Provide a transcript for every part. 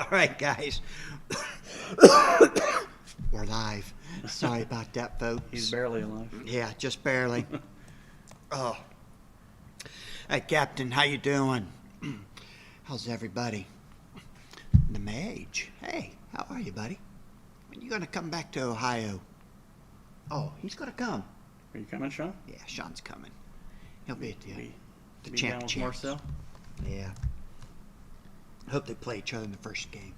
All right, guys. We're live. Sorry about that, folks. He's barely alive. Yeah, just barely. Oh. Hey, Captain, how you doing? How's everybody? The Mage. Hey, how are you, buddy? When you gonna come back to Ohio? Oh, he's gonna come. Are you coming, Sean? Yeah, Sean's coming. He'll be at the Be down with Marcel? Yeah. I hope they play each other in the first game.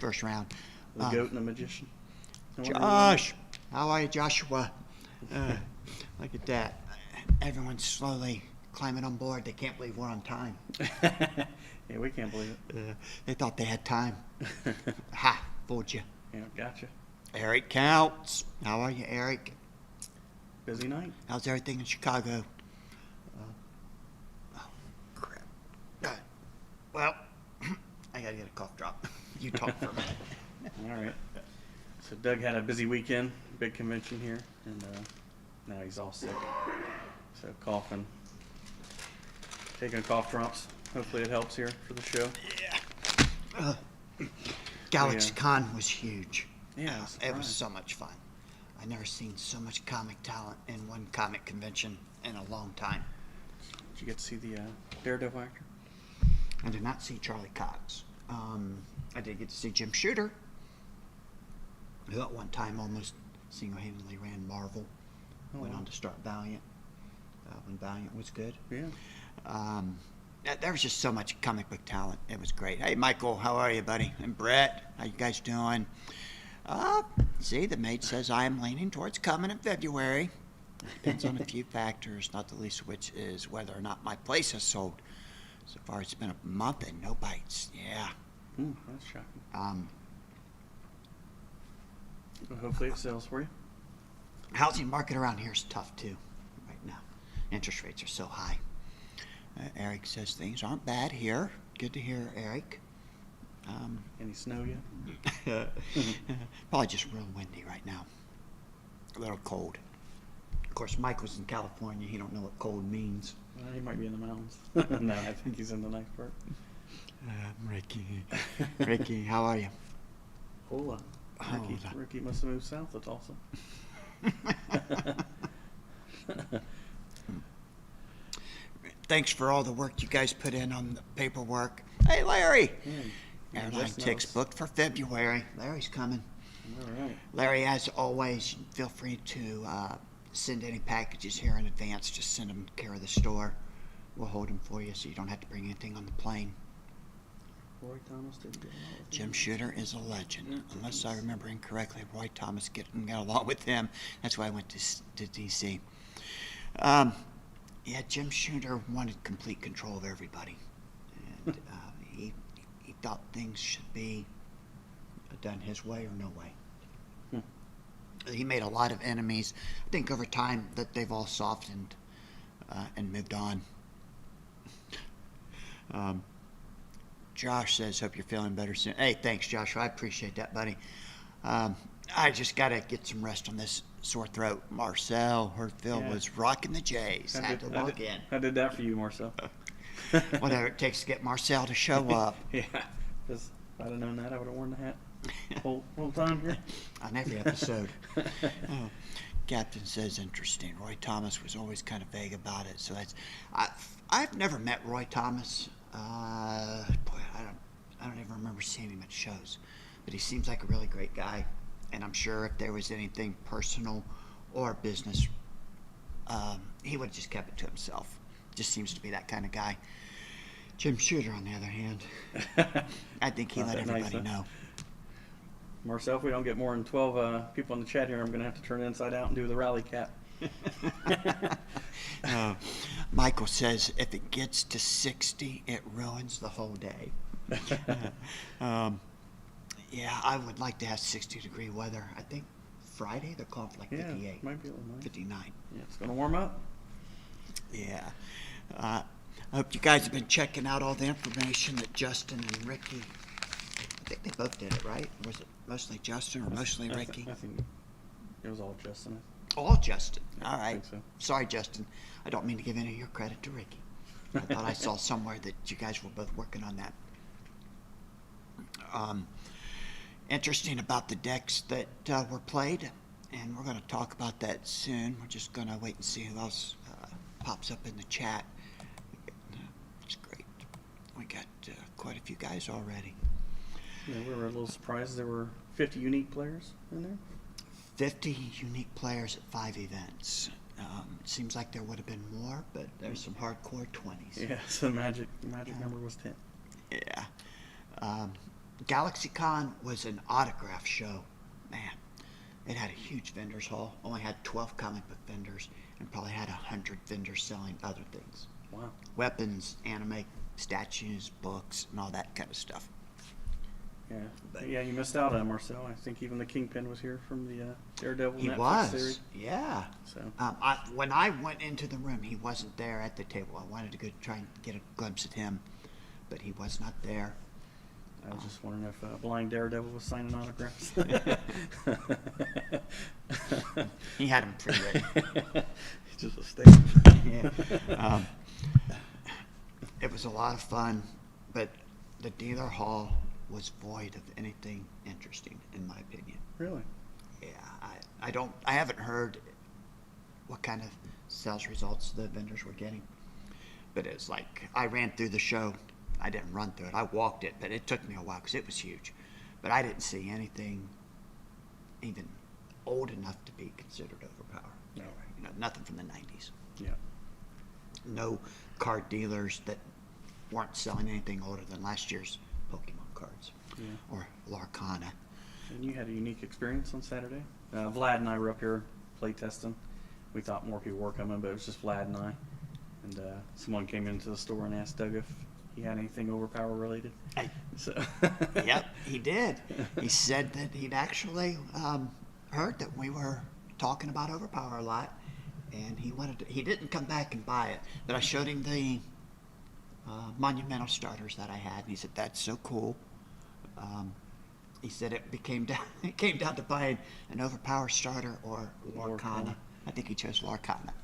First round. The goat and the magician. Josh! How are you, Joshua? Look at that. Everyone's slowly climbing on board. They can't believe we're on time. Yeah, we can't believe it. They thought they had time. Ha! Fooled you. Yeah, gotcha. Eric Counts. How are you, Eric? Busy night. How's everything in Chicago? Oh, crap. Well, I gotta get a cough drop. You talk for a minute. All right. So Doug had a busy weekend, big convention here, and now he's all sick. So coughing. Taking cough drops. Hopefully it helps here for the show. Yeah. GalaxyCon was huge. Yeah, it was so much fun. I've never seen so much comic talent in one comic convention in a long time. Did you get to see the Daredevil actor? I did not see Charlie Cox. I did get to see Jim Shooter, who at one time almost single-handedly ran Marvel. Went on to start Valiant when Valiant was good. Yeah. There was just so much comic book talent. It was great. Hey, Michael, how are you, buddy? And Brett, how you guys doing? See, the mate says I am leaning towards coming in February. Depends on a few factors, not the least of which is whether or not my place has sold. So far, it's been a month and no bites. Yeah. That's shocking. Well, hopefully it sells for you. Housing market around here is tough, too, right now. Interest rates are so high. Eric says things aren't bad here. Good to hear, Eric. Any snow yet? Probably just real windy right now. A little cold. Of course, Mike was in California. He don't know what cold means. He might be in the mountains. No, I think he's in the nice part. Ricky. Ricky, how are you? Hola. Ricky must have moved south of Tulsa. Thanks for all the work you guys put in on the paperwork. Hey, Larry. Airline tickets booked for February. Larry's coming. All right. Larry, as always, feel free to send any packages here in advance. Just send them to care of the store. We'll hold them for you so you don't have to bring anything on the plane. Roy Thomas didn't get along with Jim Shooter is a legend. Unless I remember incorrectly, Roy Thomas didn't get along with him. That's why I went to D.C. Yeah, Jim Shooter wanted complete control of everybody. And he thought things should be done his way or no way. He made a lot of enemies. I think over time that they've all softened and moved on. Josh says, hope you're feeling better soon. Hey, thanks, Joshua. I appreciate that, buddy. I just got to get some rest on this sore throat. Marcel Hertfield was rocking the J's. Had to log in. I did that for you, Marcel. Whatever it takes to get Marcel to show up. Yeah. If I'd have known that, I would have worn the hat whole time here. On every episode. Captain says, interesting. Roy Thomas was always kind of vague about it. So that's... I've never met Roy Thomas. Boy, I don't even remember seeing him at shows. But he seems like a really great guy. And I'm sure if there was anything personal or business, he would have just kept it to himself. Just seems to be that kind of guy. Jim Shooter, on the other hand, I think he let everybody know. Marcel, if we don't get more than 12 people in the chat here, I'm going to have to turn it inside out and do the rally cap. Michael says, if it gets to 60, it ruins the whole day. Yeah, I would like to have 60-degree weather. I think Friday they're calling for like 58. Might be a little nice. 59. Yeah, it's going to warm up. Yeah. I hope you guys have been checking out all the information that Justin and Ricky, I think they both did it, right? Was it mostly Justin or mostly Ricky? I think it was all Justin. All Justin. All right. I think so. Sorry, Justin. I don't mean to give any of your credit to Ricky. I thought I saw somewhere that you guys were both working on that. Interesting about the decks that were played, and we're going to talk about that soon. We're just going to wait and see who else pops up in the chat. It's great. We got quite a few guys already. Yeah, we were a little surprised there were 50 unique players in there. 50 unique players at 5 events. It seems like there would have been more, but there's some hardcore 20s. Yeah, so the magic number was 10. Yeah. GalaxyCon was an autograph show. Man, it had a huge vendors hall. Only had 12 comic book vendors and probably had 100 vendors selling other things. Wow. Weapons, anime, statues, books, and all that kind of stuff. Yeah, yeah, you missed out on Marcel. I think even the Kingpin was here from the Daredevil He Netflix was, series. yeah. So When I went into the room, he wasn't there at the table. I wanted to go try and get a glimpse at him, but he was not there. I was just wondering if Blind Daredevil was signing autographs. He had him pre-ready. Just a statement. Yeah. It was a lot of fun, but the dealer hall was void of anything interesting, in my opinion. Really? Yeah, I haven't heard what kind of sales results the vendors were getting, but it's like I ran through the show. I didn't run through it. I walked it, but it took me a while because it was huge. But I didn't see anything even old enough to be considered Overpower. No. You know, nothing from the 90s. Yeah. No card dealers that weren't selling anything older than last year's Pokemon cards. Yeah. Or Larcana. And you had a unique experience on Saturday. Vlad and I were up here play testing. We thought more people were coming, but it was just Vlad and I. And someone came into the store and asked Doug if he had anything Overpower related. Yep, he did. He said that he'd actually heard that we were talking about Overpower a lot, and he didn't come back and buy it, but I showed him the monumental starters that I had, and he said, that's so cool. He said it came down to buying an Overpower starter or Larcana. I think he chose Larcana.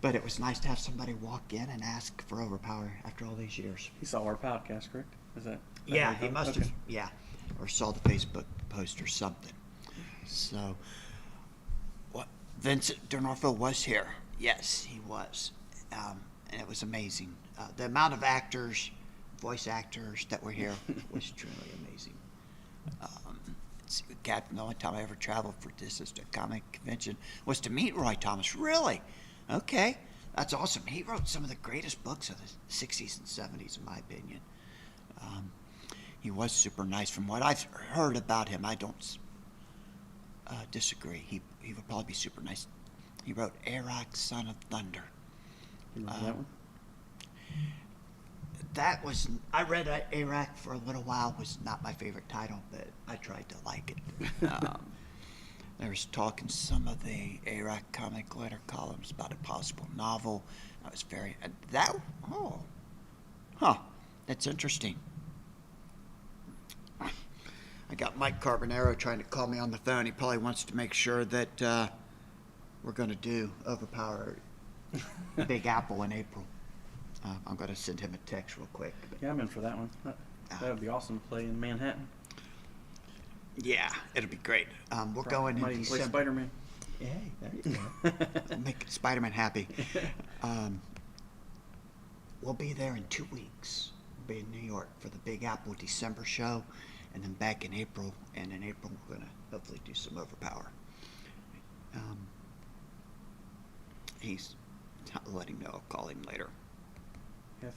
But it was nice to have somebody walk in and ask for Overpower after all these years. He saw our podcast, correct? Is that Yeah, he must have. Yeah, or saw the Facebook post or something. So, what? Vincent D'Onofrio was here. Yes, he was, and it was amazing. The amount of actors, voice actors that were here was truly amazing. The only time I ever traveled for this as a comic convention was to meet Roy Thomas. Really? Okay, that's awesome. He wrote some of the greatest books of the 60s and 70s, in my opinion. He was super nice. From what I've heard about him, I don't disagree. He would probably be super nice. He wrote Arak, Son of Thunder. You remember that one? That was, I read Arak for a little while. Was not my favorite title, but I tried to like it. There was talk in some of the Arak comic letter columns about a possible novel. I was very, that's interesting. I got Mike Carbonaro trying to call me on the phone. He probably wants to make sure that we're going to do Overpower Big Apple in April. I'm going to send him a text real quick. Yeah, I'm in for that one. That would be awesome to play in Manhattan. Yeah, it'll be great. We're going in Might even play December. Spider-Man. Yeah, there you go. Make Spider-Man happy. We'll be there in 2 weeks. We'll be in New York for the Big Apple December show, and then back in April. And in April, we're going to hopefully do some Overpower. He's not letting know. I'll call him later. Yeah, I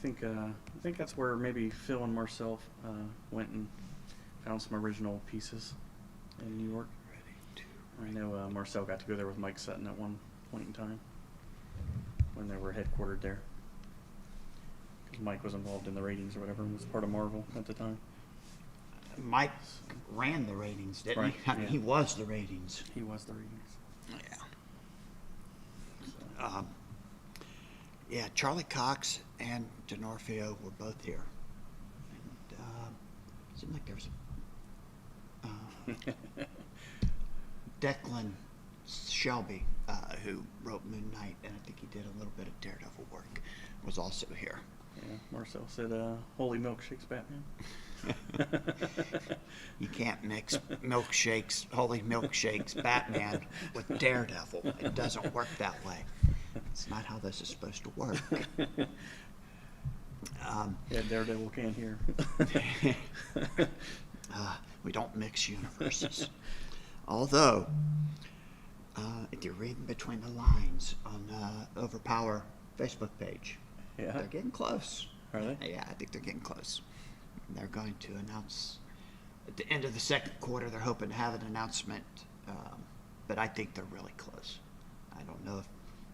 think that's where maybe Phil and Marcel went and found some original pieces in New York. I know Marcel got to go there with Mike Sutton at one point in time when they were headquartered there. Because Mike was involved in the ratings or whatever and was part of Marvel at the time. Mike ran the ratings, didn't he? I mean, yeah. he was the ratings. He was the ratings. Yeah. Yeah, Charlie Cox and D'Onofrio were both here. And it seemed like there was Declan Shelby, who wrote Moon Knight, and I think he did a little bit of Daredevil work, was also here. Yeah, Yeah, Marcel said, "Holy milkshakes, Batman." You can't mix milkshakes, holy milkshakes, Batman with Daredevil. It doesn't work that way. It's not how this is supposed to work. Yeah, Daredevil can hear. We don't mix universes. Although, if you're reading between the lines on Overpower Facebook page, Yeah. they're getting close. Are they? Yeah, I think they're getting close. They're going to announce at the end of the second quarter. They're hoping to have an announcement, but I think they're really close. I don't know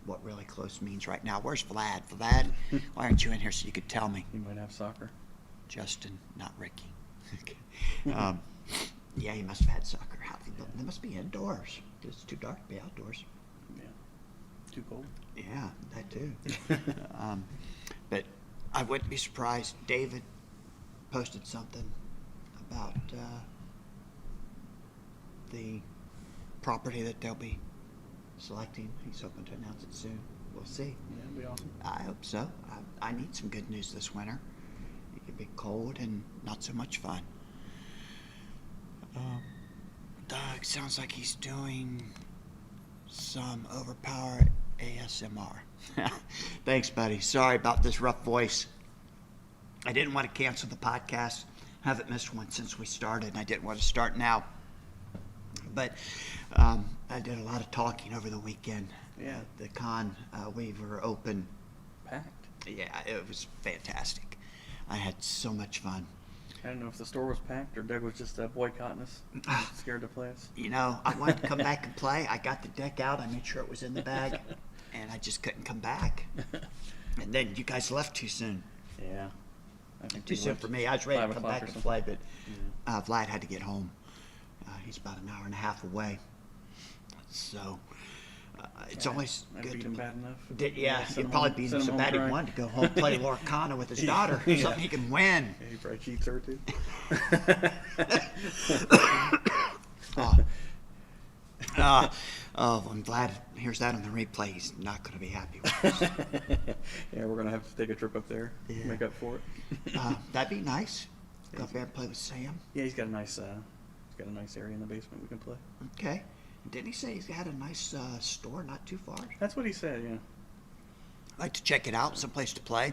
what really close means right now. Where's Vlad? Vlad, why aren't you in here so you could tell me? He might have soccer. Justin, not Ricky. Yeah, he must have had soccer. They must be indoors. It's too dark to be outdoors. Yeah. Too cold. Yeah, that too. But I wouldn't be surprised. David posted something about the property that they'll be selecting. He's hoping to announce it soon. We'll see. Yeah, it'd be awesome. I hope so. I need some good news this winter. It can be cold and not so much fun. Doug sounds like he's doing some Overpower ASMR. Thanks, buddy. Sorry about this rough voice. I didn't want to cancel the podcast. Haven't missed one since we started, and I didn't want to start now. But I did a lot of talking over the weekend. Yeah. At the con, we were open. Packed. Yeah, it was fantastic. I had so much fun. I don't know if the store was packed or Doug was just boycotting us, scared to play us. You know, I wanted to come back and play. I got the deck out. I made sure it was in the bag, and I just couldn't come back. And then you guys left too soon. Yeah. I think Too we soon left for me. I was ready to 5 come o'clock back or and something. play, but Vlad had to get home. He's about an hour and a half away. So it's always I good beat to him bad enough. Yeah, send he'd him probably home- beat him send so home bad he crying. wanted to go home play Lorcana with his daughter. Yeah. Something he can win. Yeah, he probably cheats her too. When Vlad hears that on the replay, he's not going to be happy with us. Yeah, we're gonna have to take a trip up there, Yeah. make up for it. That'd be nice. Go up there and play with Sam. Yeah, he's got a nice area in the basement we can play. Okay. Didn't he say he's had a nice store not too far? That's what he said. Yeah. I'd like to check it out, someplace to play.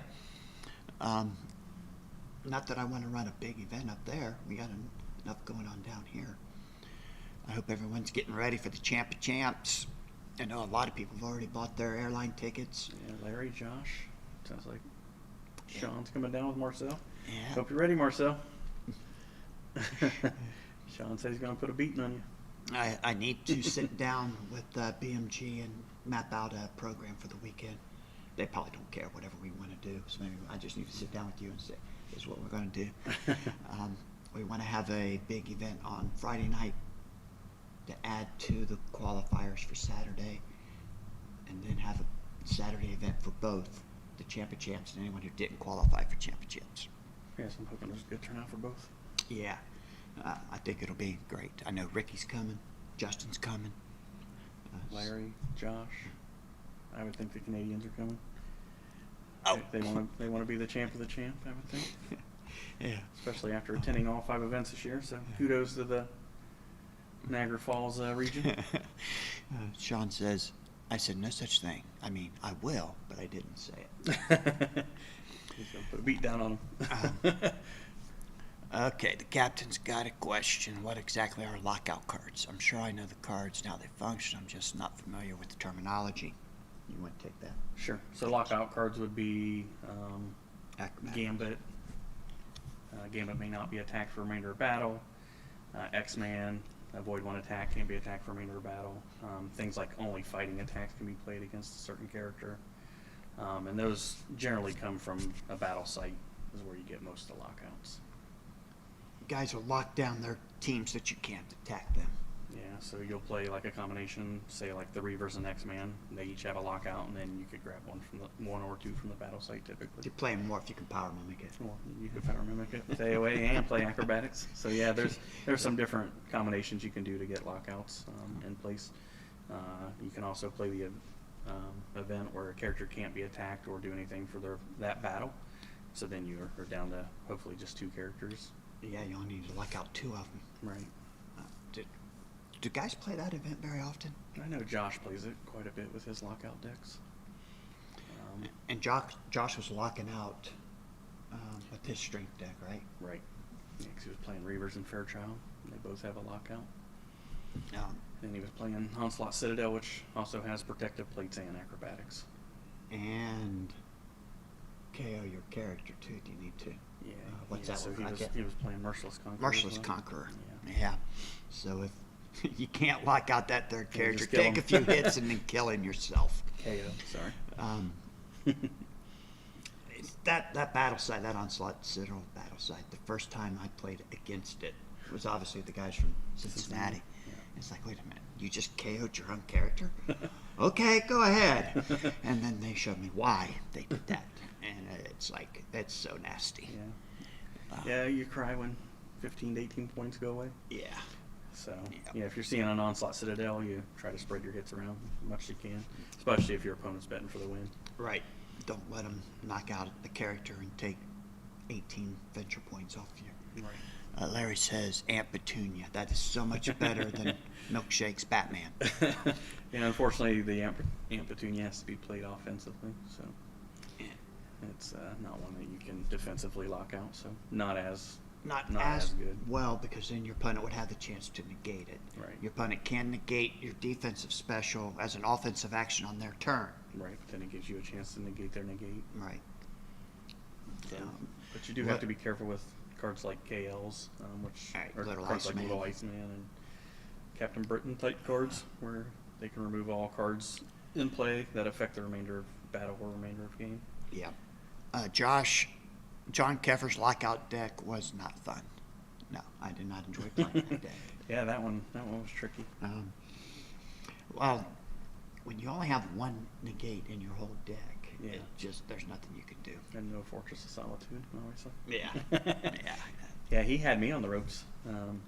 Not that I want to run a big event up there. We got enough going on down here. I hope everyone's getting ready for the Champ of Champs. I know a lot of people have already bought their airline tickets. Yeah, Larry, Josh. Sounds like Sean's coming down with Marcel. Yeah. Hope you're ready, Marcel. Sean said he's gonna put a beating on you. I need to sit down with BMG and map out a program for the weekend. They probably don't care whatever we want to do, so maybe I just need to sit down with you and say, "This is what we're going to do." We want to have a big event on Friday night to add to the qualifiers for Saturday, and then have a Saturday event for both the Champ of Champs and anyone who didn't qualify for Champ of Champs. Yes, I'm hoping there's a good turnout for both. Yeah, I think it'll be great. I know Ricky's coming, Justin's coming. Larry, Josh. I would think the Canadians are coming. Oh. They want to be the champ of the champ. I would think, Yeah. especially after attending all 5 events this year. So kudos to the Niagara Falls region. Sean says, I said no such thing. I mean, I will, but I didn't say it. He's gonna put a beat down on him. Okay, the captain's got a question. What exactly are lockout cards? I'm sure I know the cards and how they function. I'm just not familiar with the terminology. You want to take that? Sure. So lockout cards would be Acrobat. Gambit. Gambit may not be attacked for remainder of battle. X-Man, avoid 1 attack, can't be attacked for remainder of battle. Things like only fighting attacks can be played against a certain character. And those generally come from a battle site, is where you get most of the lockouts. Guys will lock down their teams that you can't attack them. Yeah, so you'll play like a combination, say like the Reavers and X-Man. They each have a lockout, and then you could grab one or two from the battle site typically. You play more if you can power mimic it. Well, you could power mimic it with AOA and play acrobatics. So yeah, there's some different combinations you can do to get lockouts in place. You can also play the event where a character can't be attacked or do anything for that battle. So then you are down to hopefully just 2 characters. Yeah, you only need to lock out 2 of them. Right. Do guys play that event very often? I know Josh plays it quite a bit with his lockout decks. And Josh was locking out with his strength deck, right? Right. Yeah, 'cause he was playing Reavers and Fairchild. And they both have a lockout. And he was playing Onslaught Citadel, which also has protective plates and acrobatics. And KO your character too. Do you need to? Yeah. What's yeah, that so look like? he was playing Merciless Conqueror. Merciless as well. Conqueror. Yeah. Yeah. So if you can't lock out that third Yeah, character, just kill take him. a few hits and then kill him yourself. KO. Sorry. It's that battle side, that Onslaught Citadel battle side. The first time I played against it was obviously the guys from Cincinnati. Yeah. It's like, wait a minute, you just KO'd your own character? Okay, go ahead. And then they showed me why they did that, and it's like, that's so nasty. Yeah. Yeah, you cry when 15 to 18 points go away. Yeah. So, Yep. yeah, if you're seeing an Onslaught Citadel, you try to spread your hits around as much as you can, especially if your opponent's betting for the win. Right. Don't let them knock out the character and take 18 venture points off you. Right. Larry says Aunt Petunia. That is so much better than Milkshake's Batman. Yeah, unfortunately, the Aunt Petunia has to be played offensively, so Yeah. it's not one that you can defensively lock out. So not as Not as as good. well, because then your opponent would have the chance to negate it. Right. Your opponent can negate your defensive special as an offensive action on their turn. Right, but then it gives you a chance to negate their negate. Right. So, but you do have to be careful with cards like KLs, which Right, are Little cards like Iceman. Little Iceman and Captain Britain type cards, where they can remove all cards in play that affect the remainder of battle or remainder of game. Yeah. John Keffer's lockout deck was not fun. No, I did not enjoy playing that deck. Yeah, that one was tricky. Well, when you only have one negate in your whole deck, Yeah. there's nothing you can do. And no Fortress of Solitude, obviously. Yeah. Yeah. Yeah, he had me on the ropes.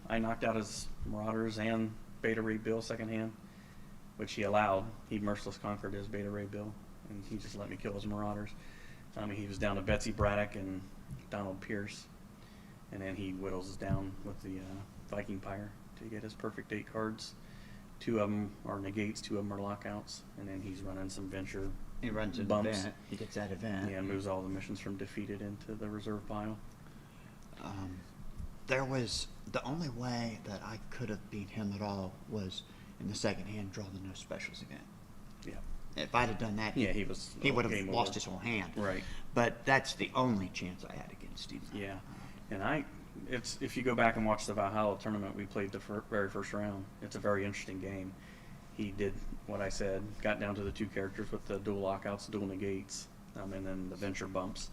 I knocked out his Marauders and Beta Ray Bill second hand, which he allowed. He merciless conquered his Beta Ray Bill, and he just let me kill his Marauders. He was down to Betsy Braddock and Donald Pierce, and then he whittles us down with the Viking Pyre to get his perfect 8 cards. 2 of them are negates, 2 of them are lockouts, and then he's running some venture. He runs an bumps. event. He gets that event. Yeah, and moves all the missions from defeated into the reserve pile. There was the only way that I could have beat him at all was in the second hand, draw the no specials event. Yeah. If I'd have done that, Yeah, he was. he would have game lost over. his whole hand. Right. But that's the only chance I had against him. Yeah, and if you go back and watch the Valhalla tournament we played the very first round, it's a very interesting game. He did what I said, got down to the 2 characters with the dual lockouts, dual negates, and then the venture bumps.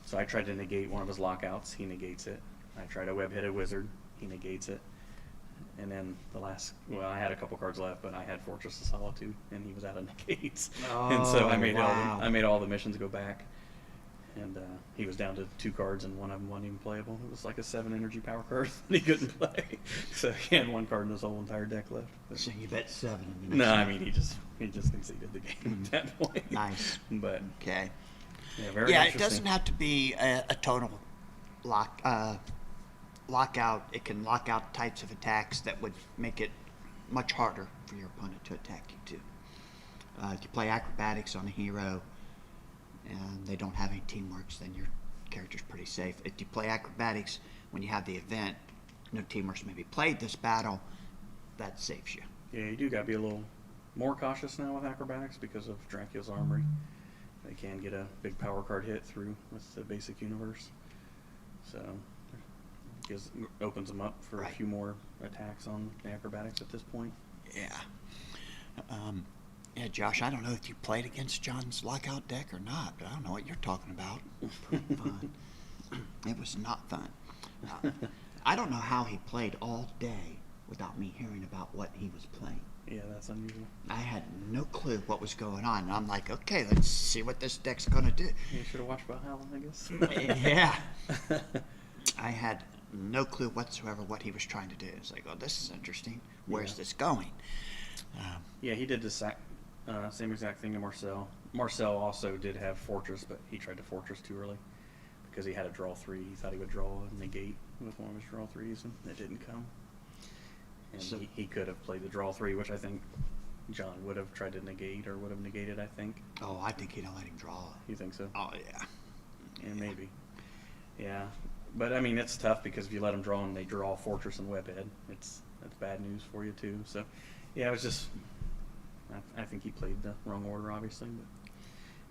So I tried to negate one of his lockouts, he negates it. I tried a web-headed wizard, he negates it. And then I had a couple cards left, but I had Fortress of Solitude, and he was out of negates. And so I made all the missions go back. And he was down to 2 cards, and one of them wasn't even playable. It was like a 7 energy power card that he couldn't play. So he had 1 card in his whole entire deck left. But, So you bet 7. no, I mean he just conceded the game at that point. Nice. But Okay. yeah, very Yeah, it interesting. doesn't have to be a total lockout. It can lock out types of attacks that would make it much harder for your opponent to attack you too. If you play acrobatics on a hero and they don't have any teamworks, then your character's pretty safe. If you play acrobatics when you have the event, no teamworks may be played this battle, that saves you. Yeah, you do got to be a little more cautious now with acrobatics because of Dracula's Armory. They can get a big power card hit through with the basic universe. So opens them up for Right. a few more attacks on the acrobatics at this point. Yeah. Yeah, Josh, I don't know if you played against John's lockout deck or not, but I don't know what you're talking about. Pretty fun. It was not fun. I don't know how he played all day without me hearing about what he was playing. Yeah, that's unusual. I had no clue what was going on. And I'm like, okay, let's see what this deck's going to do. You should have watched Valhalla, I guess. Yeah. I had no clue whatsoever what he was trying to do. It's like, oh, this is interesting. Where's Yeah. this going? Yeah, he did the same exact thing to Marcel. Marcel also did have Fortress, but he tried to Fortress too early. because he had a draw 3. He thought he would draw a negate with one of his draw 3s, and it didn't come. And So- he could have played the draw 3, which I think John would have tried to negate, or would have negated, I think. Oh, I think he'd let him draw. You think so? Oh, yeah. Yeah, maybe. Yeah. But, I mean, it's tough because if you let them draw and they draw Fortress and Webhead, that's bad news for you, too. So, yeah, it was just... I think he played the wrong order, obviously, but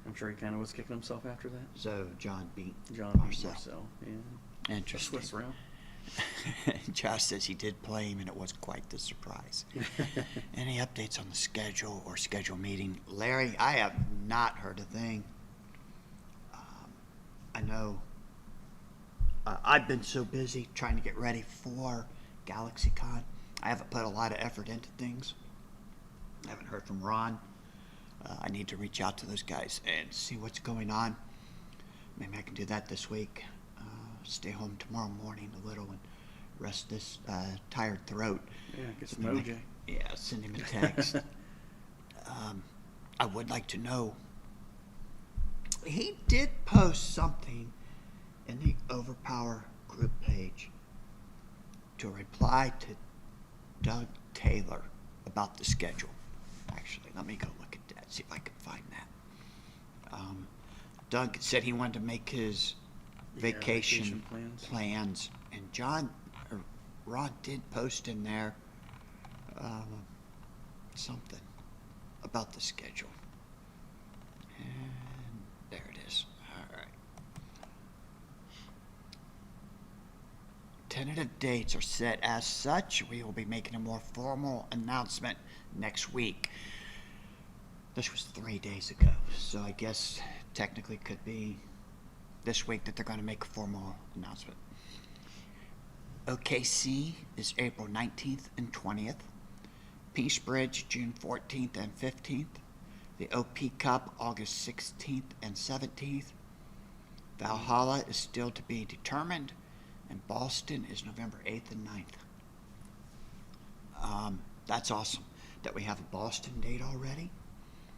I'm sure he kind of was kicking himself after that. So John beat John Marcel. Marcel. Yeah. Interesting. A Swiss round. Josh says he did play him, and it was quite the surprise. Any updates on the schedule or schedule meeting? Larry, I have not heard a thing. I know I've been so busy trying to get ready for GalaxyCon. I haven't put a lot of effort into things. I haven't heard from Ron. I need to reach out to those guys and see what's going on. Maybe I can do that this week. Stay home tomorrow morning a little and rest this tired throat. Yeah, get some OJ. Yeah, send him a text. I would like to know. He did post something in the Overpower group page to reply to Doug Taylor about the schedule. Actually, let me go look at that, see if I can find that. Doug said he wanted to make his vacation plans, and Ron did post in there something about the schedule. And there it is. All right. Tentative dates are set as such. We will be making a more formal announcement next week. This was 3 days ago, so I guess technically could be this week that they're going to make a formal announcement. OKC is April 19th and 20th. Peace Bridge, June 14th and 15th. The OP Cup, August 16th and 17th. Valhalla is still to be determined. And Boston is November 8th and 9th. That's awesome that we have a Boston date already.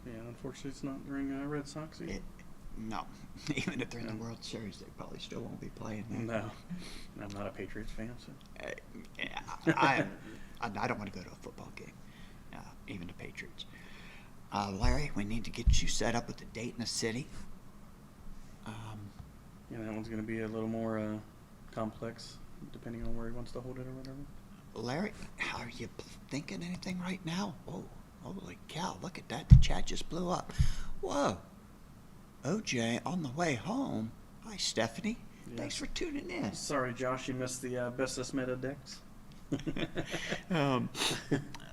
Yeah, unfortunately, it's not during Red Sox season. No. Even if they're in the World Series, they probably still won't be playing there. No. I'm not a Patriots fan, so. I don't want to go to a football game, even the Patriots. Larry, we need to get you set up with a date in the city. Yeah, that one's going to be a little more complex, depending on where he wants to hold it or whatever. Larry, are you thinking anything right now? Oh, holy cow, look at that. The chat just blew up. Whoa. OJ on the way home. Hi, Stephanie. Yeah. Thanks for tuning in. Sorry, Josh, you missed the bestest meta decks.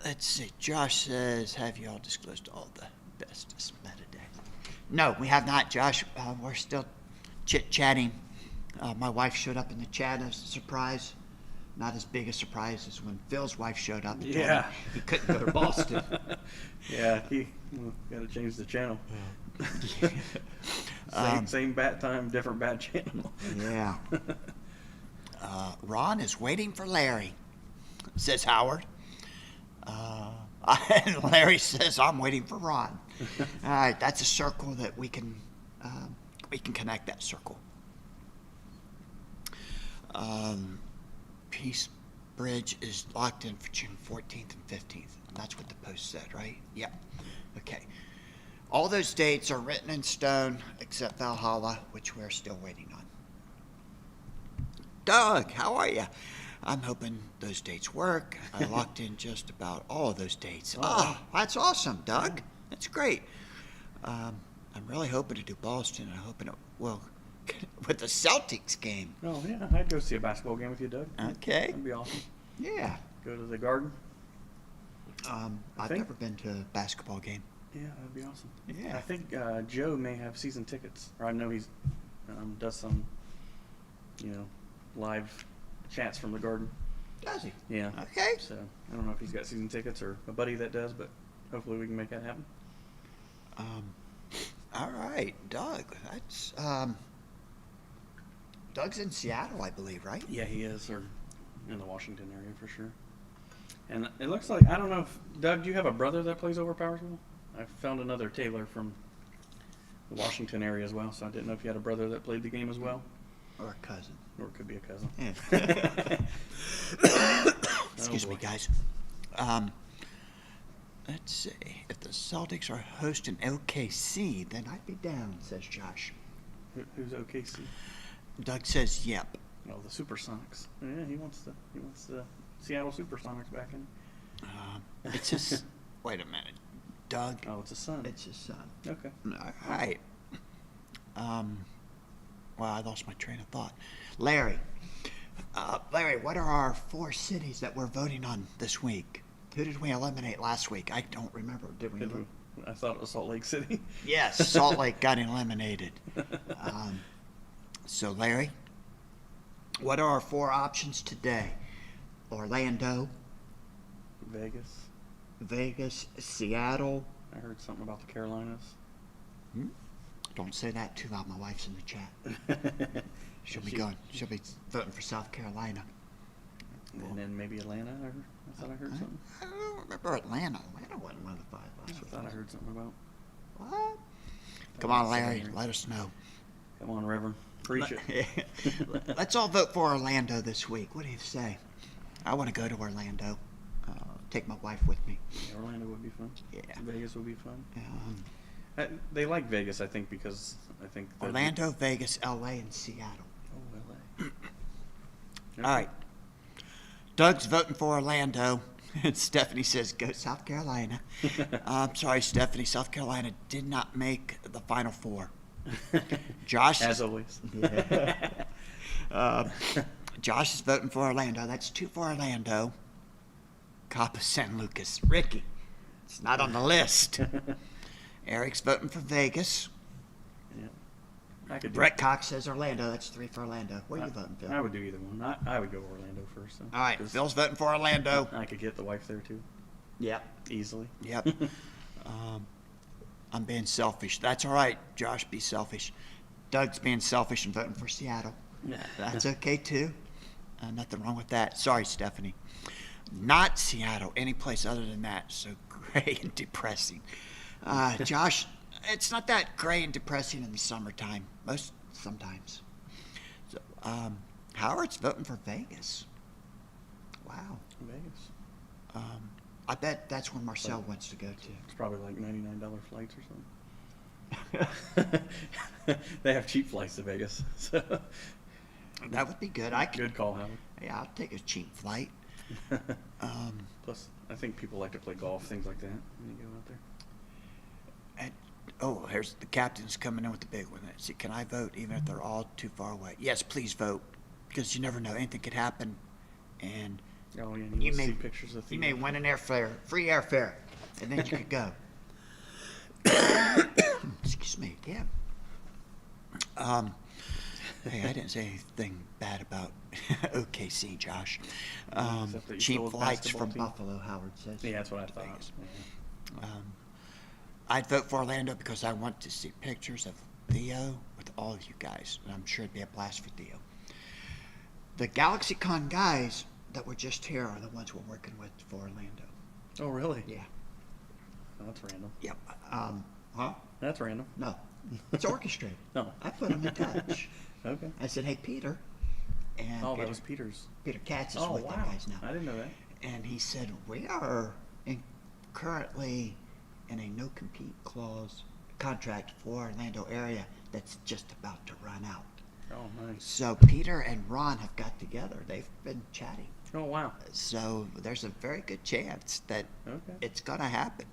Let's see. Josh says, have you all disclosed all the bestest meta decks? No, we have not, Josh. We're still chit-chatting. My wife showed up in the chat as a surprise. Not as big a surprise as when Phil's wife showed up and told him he couldn't go to Boston. Yeah, got to change the channel. Same bat time, different bat channel. Yeah. Ron is waiting for Larry, says Howard. And Larry says, I'm waiting for Ron. All right, that's a circle that we can connect that circle. Peace Bridge is locked in for June 14th and 15th. That's what the post said, right? Yep. Okay. All those dates are written in stone except Valhalla, which we're still waiting on. Doug, how are you? I'm hoping those dates work. I locked in just about all of those dates. Oh, that's awesome, Doug. That's great. I'm really hoping to do Boston. I'm hoping it will with the Celtics game. Oh, yeah. I'd go see a basketball game with you, Doug. Okay. That'd be awesome. Yeah. Go to the Garden. I've never been to a basketball game. Yeah, that'd be awesome. Yeah. I think Joe may have season tickets. Or I know he's does some, live chats from the Garden. Does he? Yeah. Okay. So I don't know if he's got season tickets or a buddy that does, but hopefully we can make that happen. All right, Doug. That's Doug's in Seattle, I believe, right? Yeah, he is, or in the Washington area for sure. And it looks like, I don't know if, Doug, do you have a brother that plays Overpower as well? I found another Taylor from the Washington area as well, so I didn't know if you had a brother that played the game as well. Or a cousin. Or it could be a cousin. Yeah. Excuse me, boy. guys. Let's see. If the Celtics are hosting OKC, then I'd be down, says Josh. Who's OKC? Doug says, yep. Oh, the Supersonics. Yeah, he wants the Seattle Supersonics back in. It's his. Wait a minute. Doug. Oh, it's a son. It's his son. Okay. All right. Well, I lost my train of thought. Larry. Larry, what are our 4 cities that we're voting on this week? Who did we eliminate last week? I don't remember. Did we? I thought it was Salt Lake City. Yes, Salt Lake got eliminated. So, Larry, what are our 4 options today? Orlando, Vegas, Seattle. I heard something about the Carolinas. Don't say that too loud. My wife's in the chat. She'll be voting for South Carolina. And then maybe Atlanta. I thought I heard something. I don't remember Atlanta. Atlanta wasn't one of the 5 last I week. thought I heard something about. What? Come on, Larry. Let us know. Come on, Reverend. Preach it. Let's all vote for Orlando this week. What do you say? I want to go to Orlando. Take my wife with me. Yeah, Orlando would be fun. Yeah. Vegas would be fun. They like Vegas, I think, because I think Orlando, Vegas, LA, and Seattle. Oh, LA. All right. Doug's voting for Orlando. And Stephanie says, go South Carolina. I'm sorry, Stephanie. South Carolina did not make the Final 4. Josh. As always. Yeah. Josh is voting for Orlando. That's 2 for Orlando. Coppa San Lucas. Ricky. It's not on the list. Eric's voting for Vegas. Yeah. I could do Brett Cox says Orlando. That's 3 for Orlando. Where are you voting, Phil? I would do either one. I would go Orlando first. Though, All right. Phil's voting for Orlando. I could get the wife there too. Yep. Easily. Yep. I'm being selfish. That's all right, Josh. Be selfish. Doug's being selfish and voting for Seattle. That's okay too. Nothing wrong with that. Sorry, Stephanie. Not Seattle. Any place other than that. So gray and depressing. Josh, it's not that gray and depressing in the summertime. Sometimes. So, Howard's voting for Vegas. Wow. Vegas. I bet that's where Marcel wants to go to. It's probably like $99 flights or something. They have cheap flights to Vegas. So. That would be good. Good call, Howard. Yeah, I'll take a cheap flight. Plus, I think people like to play golf, things like that, when you go out there. Here's the captain's coming in with the big one. Let's see, can I vote even if they're all too far away? Yes, please vote, because you never know. Anything could happen, and Oh, yeah, you see may pictures of you may win an airfare, free airfare, and then you could go. Excuse me. Yeah. Hey, I didn't say anything bad about OKC, Josh. Except that you Cheap stole the flights from basketball team. Buffalo, Howard says. Yeah, that's what I thought. Vegas. Yeah. I'd vote for Orlando because I want to see pictures of Theo with all of you guys, and I'm sure it'd be a blast for Theo. The GalaxyCon guys that were just here are the ones we're working with for Orlando. Oh, really? Yeah. Oh, that's random. Yep. Huh? That's random. No. It's orchestrated. No. I put them in touch. Okay. I said, hey, Peter. And Oh, Peter, that was Peter's. Peter Katz is Oh, with wow. them guys now. I didn't know that. And he said, we are currently in a no-compete clause contract for Orlando area that's just about to run out. Oh, nice. So Peter and Ron have got together. They've been chatting. Oh, wow. So there's a very good chance that Okay. it's going to happen.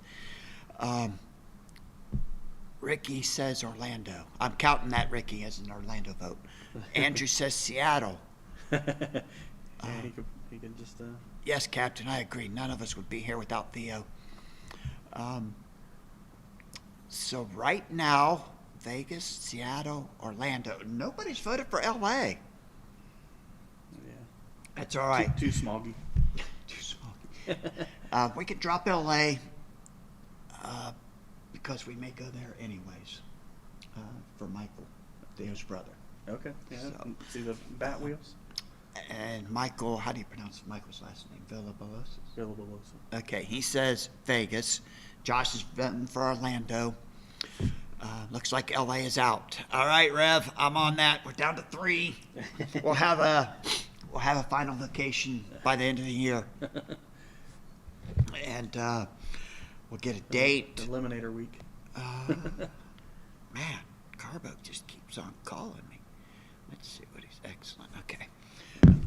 Ricky says Orlando. I'm counting that, Ricky, as an Orlando vote. Andrew says Seattle. Yeah, he could just. Yes, Captain, I agree. None of us would be here without Theo. So right now, Vegas, Seattle, Orlando. Nobody's voted for LA. Yeah. That's all right. Too smoggy. Too small. We could drop LA because we may go there anyways for Michael, Theo's brother. Okay. Yeah. So- See the bat wheels? And Michael, how do you pronounce Michael's last name? Villalobos? Villalobos. Okay, he says Vegas. Josh is voting for Orlando. Looks like LA is out. All right, Rev, I'm on that. We're down to 3. We'll have a final location by the end of the year, and we'll get a date. Eliminator week. Man, Carbo just keeps on calling me. Let's see what he's excellent. Okay.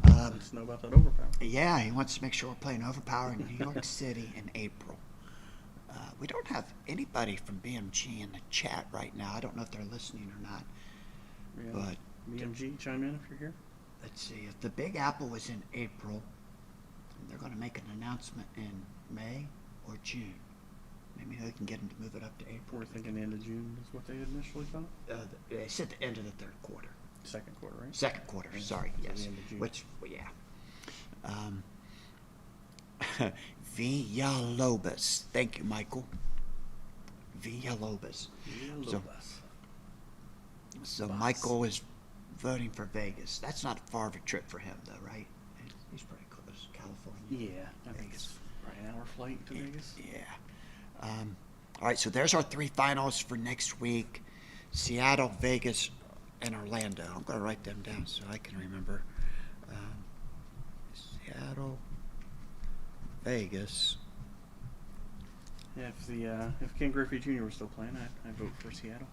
Let us know about that Overpower. Yeah, he wants to make sure we're playing Overpower in New York City in April. We don't have anybody from BMG in the chat right now. I don't know if they're listening or not. Yeah. But BMG, chime in if you're here. let's see. If the Big Apple was in April, they're going to make an announcement in May or June. Maybe they can get them to move it up to April. We're thinking the end of June is what they initially thought. They said the end of the third quarter. Second quarter, right? Second quarter, sorry, So the yes. end of June. Which, well, yeah. Villalobos. Thank you, Michael. Villalobos. So Boss. Michael is voting for Vegas. That's not far of a trip for him, though, right? He's pretty close. California. Yeah, I think it's right an hour flight to Vegas. Yeah. All right, so there's our 3 finals for next week. Seattle, Vegas, and Orlando. I'm going to write them down so I can remember. Seattle, Vegas. Yeah, if Ken Griffey Jr. was still playing, I'd vote for Seattle.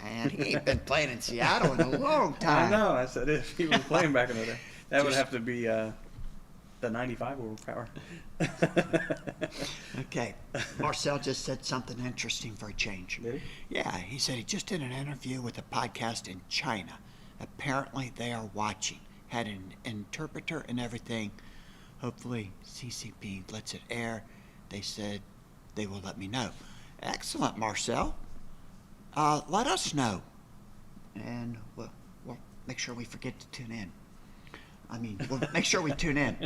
And he ain't been playing in Seattle in a long time. I know. I said if he was playing back in the day, that would Just- have to be the 95 Overpower. Okay. Marcel just said something interesting for a change. Did he? Yeah, he said he just did an interview with a podcast in China. Apparently they are watching. Had an interpreter and everything. Hopefully CCP lets it air. They said they will let me know. Excellent, Marcel. Let us know. And we'll make sure we forget to tune in. I mean, we'll make sure we tune in.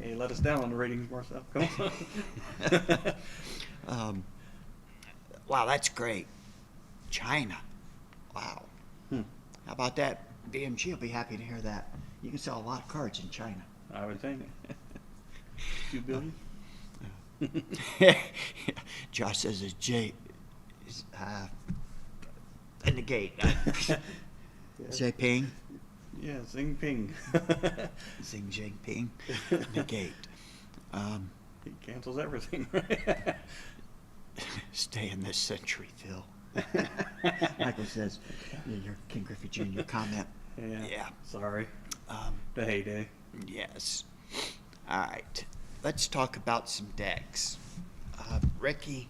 Hey, let us down on the ratings, Marcel. Come on. Wow, that's great. China. Wow. How about that? BMG will be happy to hear that. You can sell a lot of cards in China. I would think. 2 billion? Josh says it's J is in the gate. Xi Ping. Yeah, Xing Ping. Xi Jinping in the gate. He cancels everything, right? Stay in this century, Phil. Michael says, your King Griffey Jr. comment. Yeah. Sorry. The heyday. Yes. All right. Let's talk about some decks. Ricky,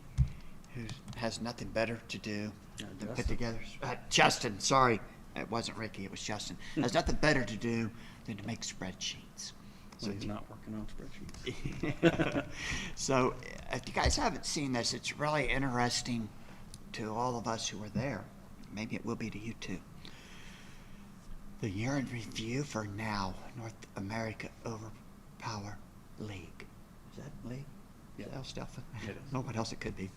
who has nothing better to do than put together. Justin, sorry. It wasn't Ricky, it was Justin. Has nothing better to do than to make spreadsheets. So he's not working on spreadsheets. So if you guys haven't seen this, it's really interesting to all of us who were there. Maybe it will be to you too. The year in review for now, North America Overpower League. Is that league? Yeah. Is that how stuff? It is. No, what else it could be.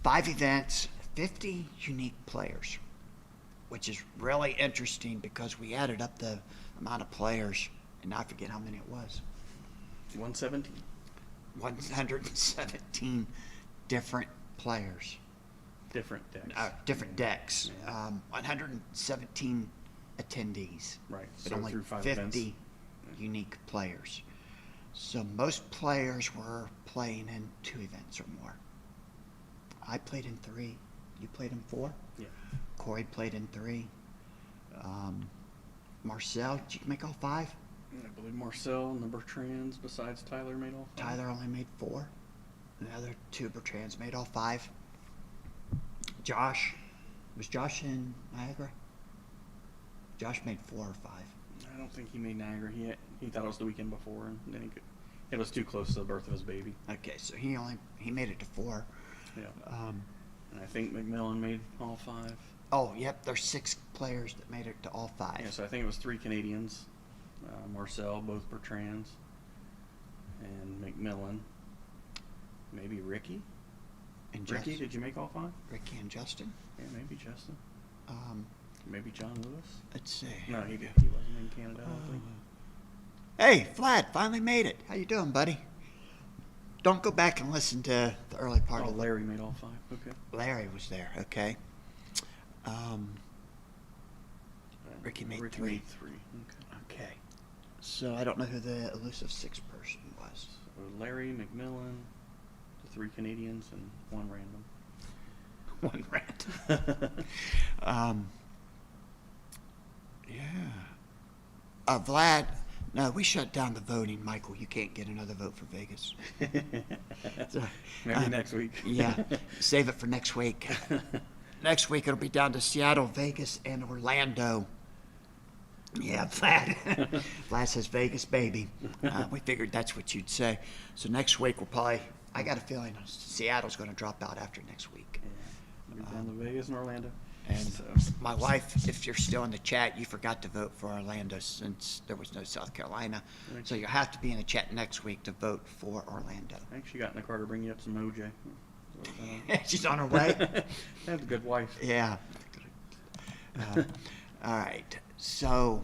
5 events, 50 unique players, which is really interesting because we added up the amount of players, and I forget how many it was. 117. 117 different players. Different decks. Different decks. 117 attendees. Right. But So only through 5 50 events. unique players. So most players were playing in 2 events or more. I played in 3. You played in 4? Yeah. Corey played in 3. Marcel, did you make all 5? I believe Marcel and the Bertrands, besides Tyler, made all 5. Tyler only made 4. The other 2 Bertrands made all 5. Josh, was Josh in Niagara? Josh made 4 or 5. I don't think he made Niagara. He thought it was the weekend before, and then it was too close to the birth of his baby. Okay, so he made it to 4. Yeah. And I think McMillan made all 5. Oh, yep, there's 6 players that made it to all 5. Yeah, so I think it was 3 Canadians. Marcel, both Bertrands, and McMillan. Maybe Ricky? And Ricky, did you make all 5? Ricky and Justin. Yeah, maybe Justin. Maybe John Lewis. Let's see. No, he wasn't in Canada, I don't think. Hey, Vlad, finally made it. How you doing, buddy? don't go back and listen to the early part Oh, of Larry made all 5. Okay. Larry was there. Okay. Ricky made 3. Made 3. Okay. Okay. So I don't know who the elusive 6th person was. So Larry, McMillan, the 3 Canadians, and 1 random. One random. Yeah. Vlad, no, we shut down the voting. Michael, you can't get another vote for Vegas. So, Maybe next week. Yeah, save it for next week. Next week it'll be down to Seattle, Vegas, and Orlando. Yeah, Vlad. Vlad says Vegas, baby. We figured that's what you'd say. So next week we'll probably, I got a feeling Seattle's going to drop out after next week. Yeah. We're down to Vegas and Orlando. And So, my wife, if you're still in the chat, you forgot to vote for Orlando since there was no South Carolina. Right. So you'll have to be in the chat next week to vote for Orlando. I think she got in the car to bring you up some OJ. She's on her way. That's a good wife. Yeah. All right. So,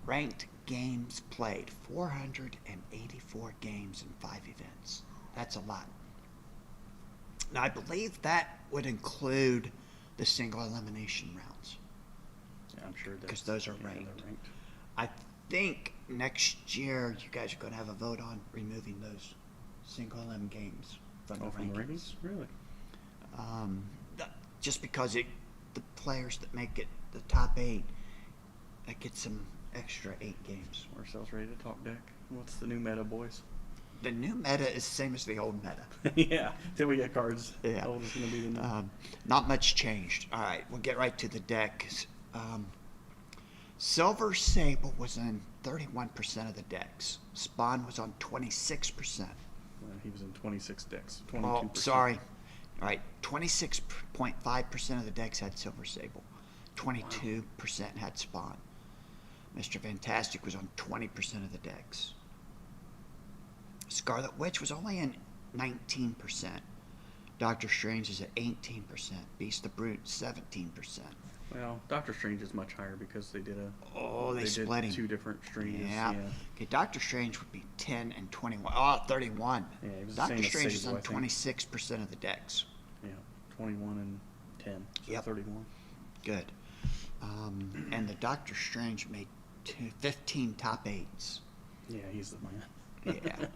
ranked games played 484 games in 5 events. That's a lot. Now, I believe that would include the single elimination rounds. Yeah, I'm sure Because those are they're ranked. I think next year you guys are going to have a vote on removing those single elim games from the From the rankings. rankings? Really? Just because the players that make it the top 8, that gets some extra 8 games. Marcel's ready to talk deck. What's the new meta, boys? The new meta is the same as the old meta. Yeah, till we get cards. Yeah. Old is going to be the new. Not much changed. All right, we'll get right to the decks. Silver Sable was in 31% of the decks. Spawn was on 26%. He was in 26 decks. 22%. Oh, sorry. All right, 26.5% of the decks had Silver Sable. 22% had Spawn. Mr. Fantastic was on 20% of the decks. Scarlet Witch was only in 19%. Doctor Strange is at 18%. Beast the Brute, 17%. Well, Doctor Strange is much higher because they did a. Oh, they did split him. 2 different streams. Yeah. Okay, Doctor Strange would be 10 and 21. Oh, 31. Yeah, he was the Doctor same as Strange is Sable, on I think. 26% of the decks. Yeah, 21 and 10. So Yep. 31. Good. And the Doctor Strange made 15 top 8s. Yeah, he's the man. Yeah.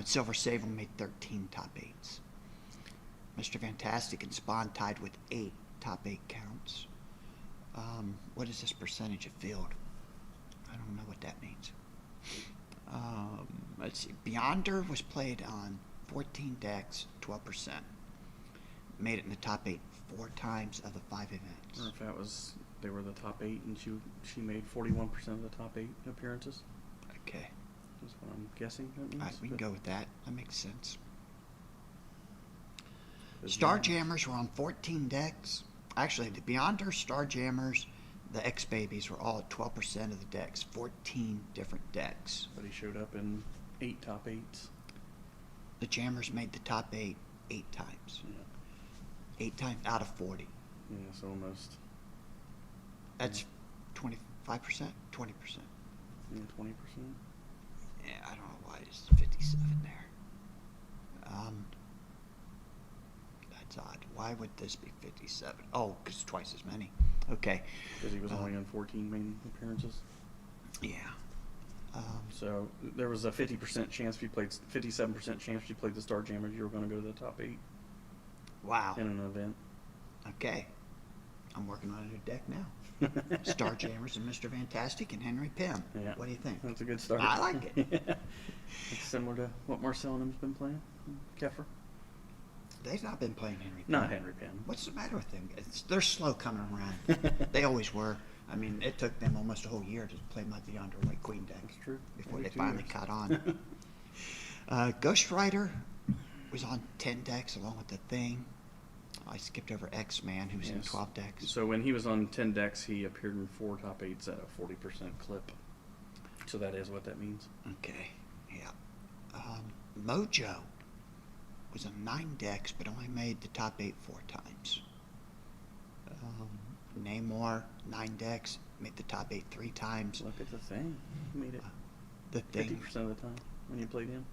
Silver Sable made 13 top 8s. Mr. Fantastic and Spawn tied with 8 top 8 counts. What is this percentage of field? I don't know what that means. Let's see. Beyonder was played on 14 decks, 12%. Made it in the top 8 4 times of the 5 events. Or if that was, they were the top 8 and she made 41% of the top 8 appearances. Okay. That's what I'm guessing that means. All right, we can but- go with that. That makes sense. but Starjammers were on 14 decks. Actually, the Beyonder, Starjammers, the X-Babies were all at 12% of the decks. 14 different decks. But he showed up in 8 top 8s. The Jammers made the top 8 8 times. Yeah. 8 times out of 40. Yeah, so almost. That's 25%? 20%. Yeah, 20%. Yeah, I don't know why it's 57 there. That's odd. Why would this be 57? Oh, because it's twice as many. Okay. Because he was only on 14 main appearances. Yeah. So there was a 50% chance if you played, 57% chance if you played the Starjammers, you were going to go to the top 8 Wow. in an event. Okay. I'm working on a new deck now. Starjammers and Mr. Fantastic and Henry Pym. Yeah. What do you think? That's a good start. I like it. Yeah. It's similar to what Marcel and him's been playing. Keffer. They've not been playing Henry Pym. Not Henry Pym. What's the matter with them? They're slow coming around. They always were. I mean, it took them almost a whole year to play my Beyonder White Queen deck. That's true. Before Maybe they 2 finally years. caught on. Ghost Rider was on 10 decks along with the Thing. I skipped over X-Man, who was in Yes. 12 decks. So when he was on 10 decks, he appeared in 4 top 8s at a 40% clip. So that is what that means. Okay, yeah. Mojo was on 9 decks, but only made the top 8 4 times. Namor, 9 decks, made the top 8 3 times. Look at the thing. He made it The Thing, 50% of the time when you played him.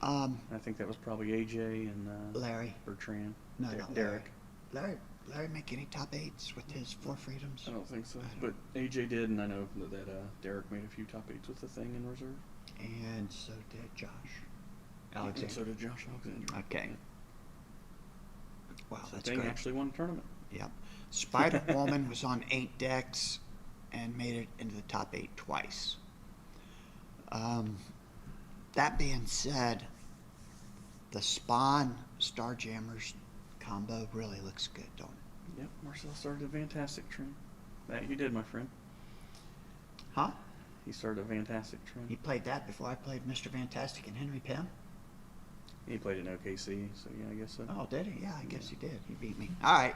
I think that was probably AJ and Larry. Bertrand. No, not Derek. Larry make any top 8s with his 4 freedoms? I don't think so. But AJ did, and I know that Derek made a few top 8s with the thing in reserve. And so did Josh Alexander. And so did Josh Alexander. Okay. Yeah. Wow, So that's Thing good. actually won the tournament. Yep. Spider-Woman was on 8 decks and made it into the top 8 twice. That being said, the Spawn Starjammers combo really looks good, don't it? Yep, Marcel started a fantastic trend. That you did, my friend. Huh? He started a fantastic trend. He played that before I played Mr. Fantastic and Henry Pym? He played in OKC, so yeah, I guess so. Oh, did he? Yeah, I guess he did. He beat me. All right.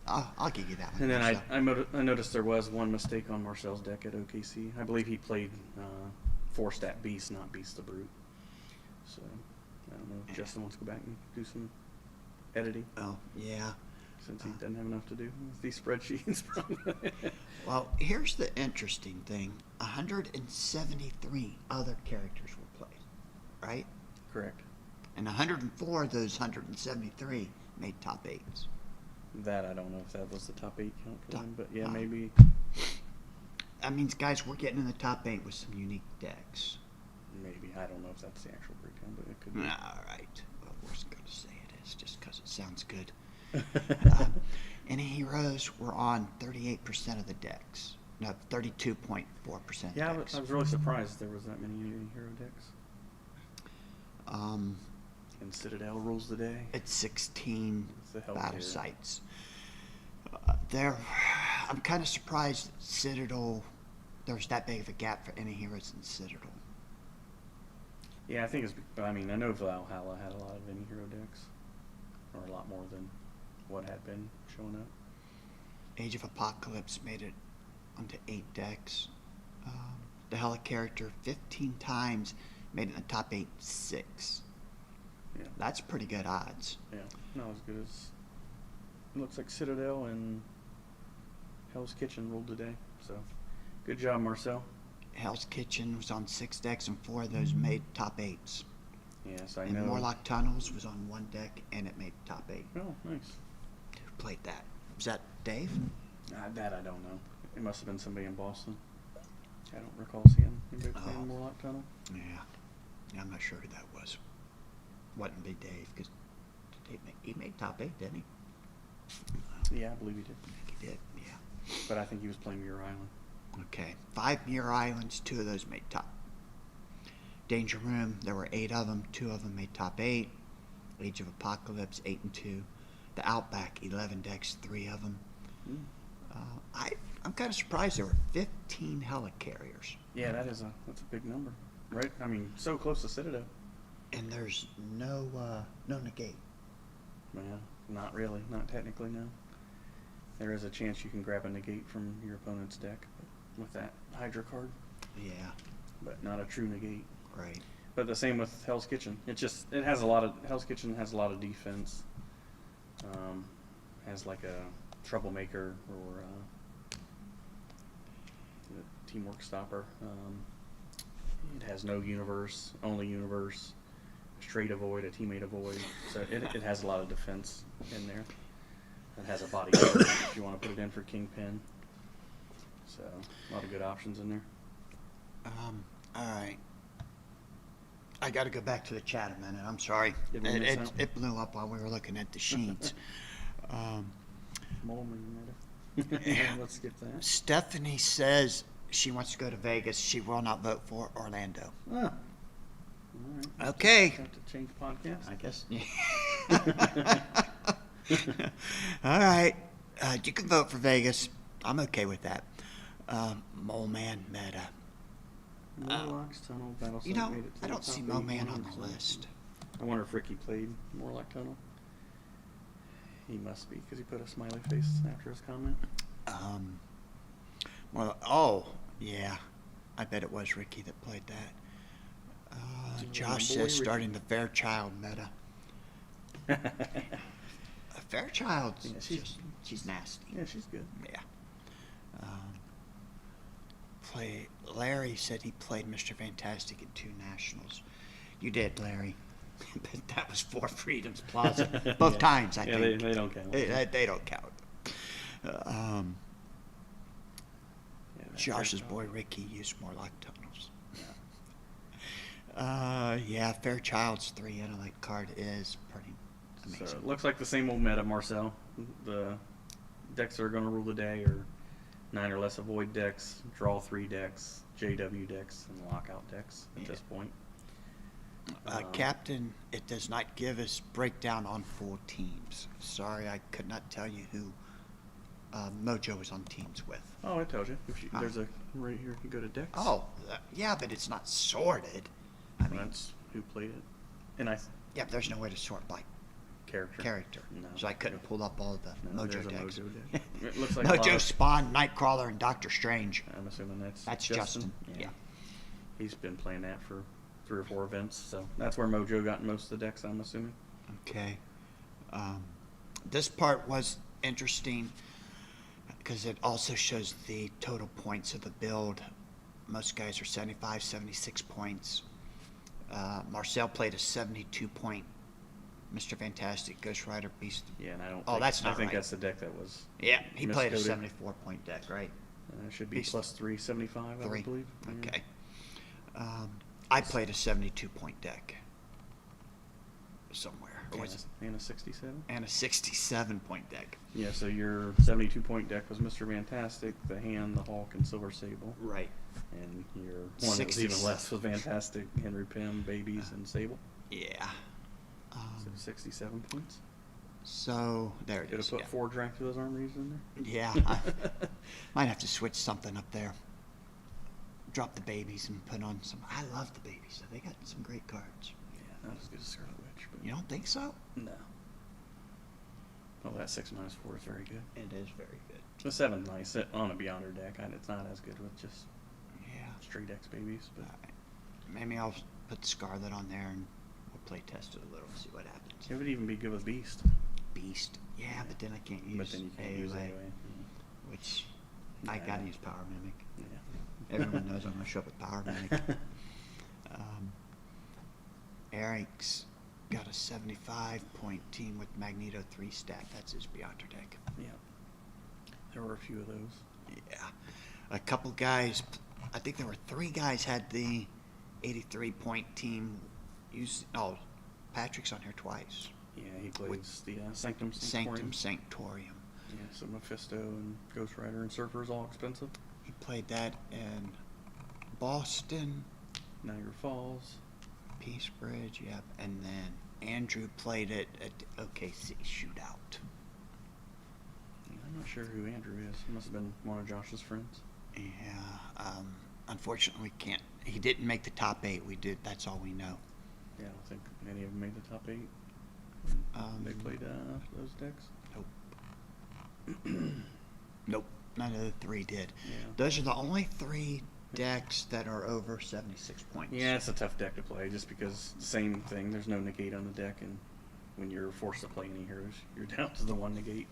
I'll give you that one. And then Marcel. I noticed there was one mistake on Marcel's deck at OKC. I believe he played 4-stat Beast, not Beast the Brute. So I don't know if Justin wants to go back and do some editing Oh, yeah. since he doesn't have enough to do with these spreadsheets. Well, here's the interesting thing. 173 other characters were played, right? Correct. And 104 of those 173 made top 8s. That I don't know if that was the top 8 count for them, but yeah, maybe. That means, guys, we're getting in the top 8 with some unique decks. Maybe. I don't know if that's the actual breakdown, but it could be. All right. Well, we're just going to say it is just because it sounds good. Any heroes were on 38% of the decks. No, 32.4% of Yeah, decks. I was really surprised there was that many hero decks. And Citadel rules the day. It's 16 It's the hell battle carrier. sites. I'm kind of surprised that Citadel, there's that big of a gap for any heroes in Citadel. Yeah, I think it's. I mean, I know Valhalla had a lot of any hero decks, or a lot more than what had been showing up. Age of Apocalypse made it onto 8 decks. The Helicarrier 15 times made it in the top 8 6. Yeah. That's pretty good odds. Yeah, not as good as. It looks like Citadel and Hell's Kitchen ruled today. So, good job, Marcel. Hell's Kitchen was on 6 decks and 4 of those made top 8s. Yes, I And know. Morlock Tunnels was on 1 deck and it made top 8. Oh, nice. Who played that? Was that Dave? That I don't know. It must have been somebody in Boston. I don't recall seeing anybody playing Morlock Tunnel. Yeah, I'm not sure who that was. Wouldn't be Dave because he made top 8, didn't he? Yeah, I believe he did. I think he did. Yeah. But I think he was playing Muir Island. Okay, 5 Muir Islands, 2 of those made top. Danger Room, there were 8 of them, 2 of them made top 8. Age of Apocalypse, 8 and 2. The Outback, 11 decks, 3 of them. I'm kind of surprised there were 15 helicarriers. Yeah, that's a big number, right? I mean, so close to Citadel. And there's no negate. Yeah, not really, not technically, no. There is a chance you can grab a negate from your opponent's deck with that Hydra card, Yeah, but not a true negate. right. But the same with Hell's Kitchen. Hell's Kitchen has a lot of defense. Has like a Troublemaker or the Teamwork Stopper. It has no universe, only universe, a straight avoid, a teammate avoid. So it has a lot of defense in there. It has a body cover if you want to put it in for Kingpin. So a lot of good options in there. All right. I got to go back to the chat a minute. I'm sorry. Did we miss out? It blew up while we were looking at the sheets. Yeah. Let's skip that. Stephanie says she wants to go to Vegas. She will not vote for Orlando. Ah. All right. Okay. Have to change podcast. I guess. All right. You can vote for Vegas. I'm okay with that. Mole Man Meta. Morlock's Tunnel Battle You Site know, made it to I the don't top see 8 Mole Man on the 100%. list. I wonder if Ricky played Morlock Tunnel. He must be, because he put a smiley face after his comment. Yeah. I bet it was Ricky that played that. Josh boy, says Ricky. starting the Fairchild meta. Fairchild, Yeah, she's nasty. Yeah, she's good. Yeah. Larry said he played Mr. Fantastic in 2 nationals. You did, Larry. But that was for Freedom's Plaza. Both times, I think. They don't count. They don't count. Yeah, Josh's boy Ricky used more like tunnels. Yeah, Fairchild's 3 intellect card is pretty amazing. So it looks like the same old meta, Marcel. The decks that are going to rule the day are 9 or less avoid decks, draw 3 decks, JW decks, and lockout decks at this point. Captain, it does not give us breakdown on full teams. Sorry, I could not tell you who Mojo was on teams with. Oh, I told you. There's a right here. You go to decks. Oh, yeah, but it's not sorted. I mean, That's who played it. And yeah, but there's no way to sort by character. No. So I couldn't pull up all the No, Mojo there's a decks. Mojo deck. It looks like a lot Mojo, of- Spawn, Nightcrawler, and Doctor Strange. I'm assuming That's Justin. Yeah. He's been playing that for 3 or 4 events, so that's where Mojo got most of the decks, I'm assuming. Okay. This part was interesting because it also shows the total points of the build. Most guys are 75, 76 points. Marcel played a 72-point Mr. Fantastic Ghost Rider Beast. Yeah, and I don't. Oh, think, that's not I think right. that's the deck that was. Yeah, he played a miscoded. 74-point deck, right? It should be Beast. plus 375, I 3. would believe. Yeah. Okay. I played a 72-point deck somewhere. Or was it- And a 67. And a 67-point deck. Yeah, so your 72-point deck was Mr. Fantastic, the Hand, the Hawk, and Silver Sable. Right. And your one that was even 67. less was Fantastic, Henry Pym, Babies, and Sable. Yeah. So 67 points. So there it Could have is. put Yeah. 4 Dracula's armories in there. Yeah, I might have to switch something up there. Drop the babies and put on some. I love the babies. They got some great cards. Yeah, not as good as Scarlet Witch, but You don't think so? no. Well, that 6-4 is very good. It is very good. The 7's nice on a Beyonder deck. It's not as good with just Yeah. straight X babies, but Maybe I'll put Scarlet on there and we'll play test it a little and see what happens. it would even be good with Beast. Beast. Yeah, but then I can't use But then you can't use AOA, AOA. which I Yeah. gotta use Power Mimic. Yeah. Everyone knows I'm gonna show up with Power Mimic. Eric's got a 75-point team with Magneto 3 stack. That's his Beyonder deck. Yeah. There were a few of those. Yeah. A couple guys, I think there were 3 guys had the 83-point team. Patrick's on here twice. Yeah, he plays the Sanctum Sanctum Sanctorium. Sanctorium. Yeah, so Mephisto and Ghost Rider and Surfer is all expensive. He played that in Boston, Niagara Falls. Peace Bridge, yep. And then Andrew played it at the OKC Shootout. Yeah, I'm not sure who Andrew is. He must have been one of Josh's friends. Yeah. Unfortunately, we can't. He didn't make the top 8. We did. That's all we know. Yeah, I don't think any of them made the top 8. They played those decks. Nope. None of the 3 did. Yeah. Those are the only 3 decks that are over 76 points. Yeah, it's a tough deck to play just because same thing. There's no negate on the deck, and when you're forced to play any heroes, you're down to the 1 negate.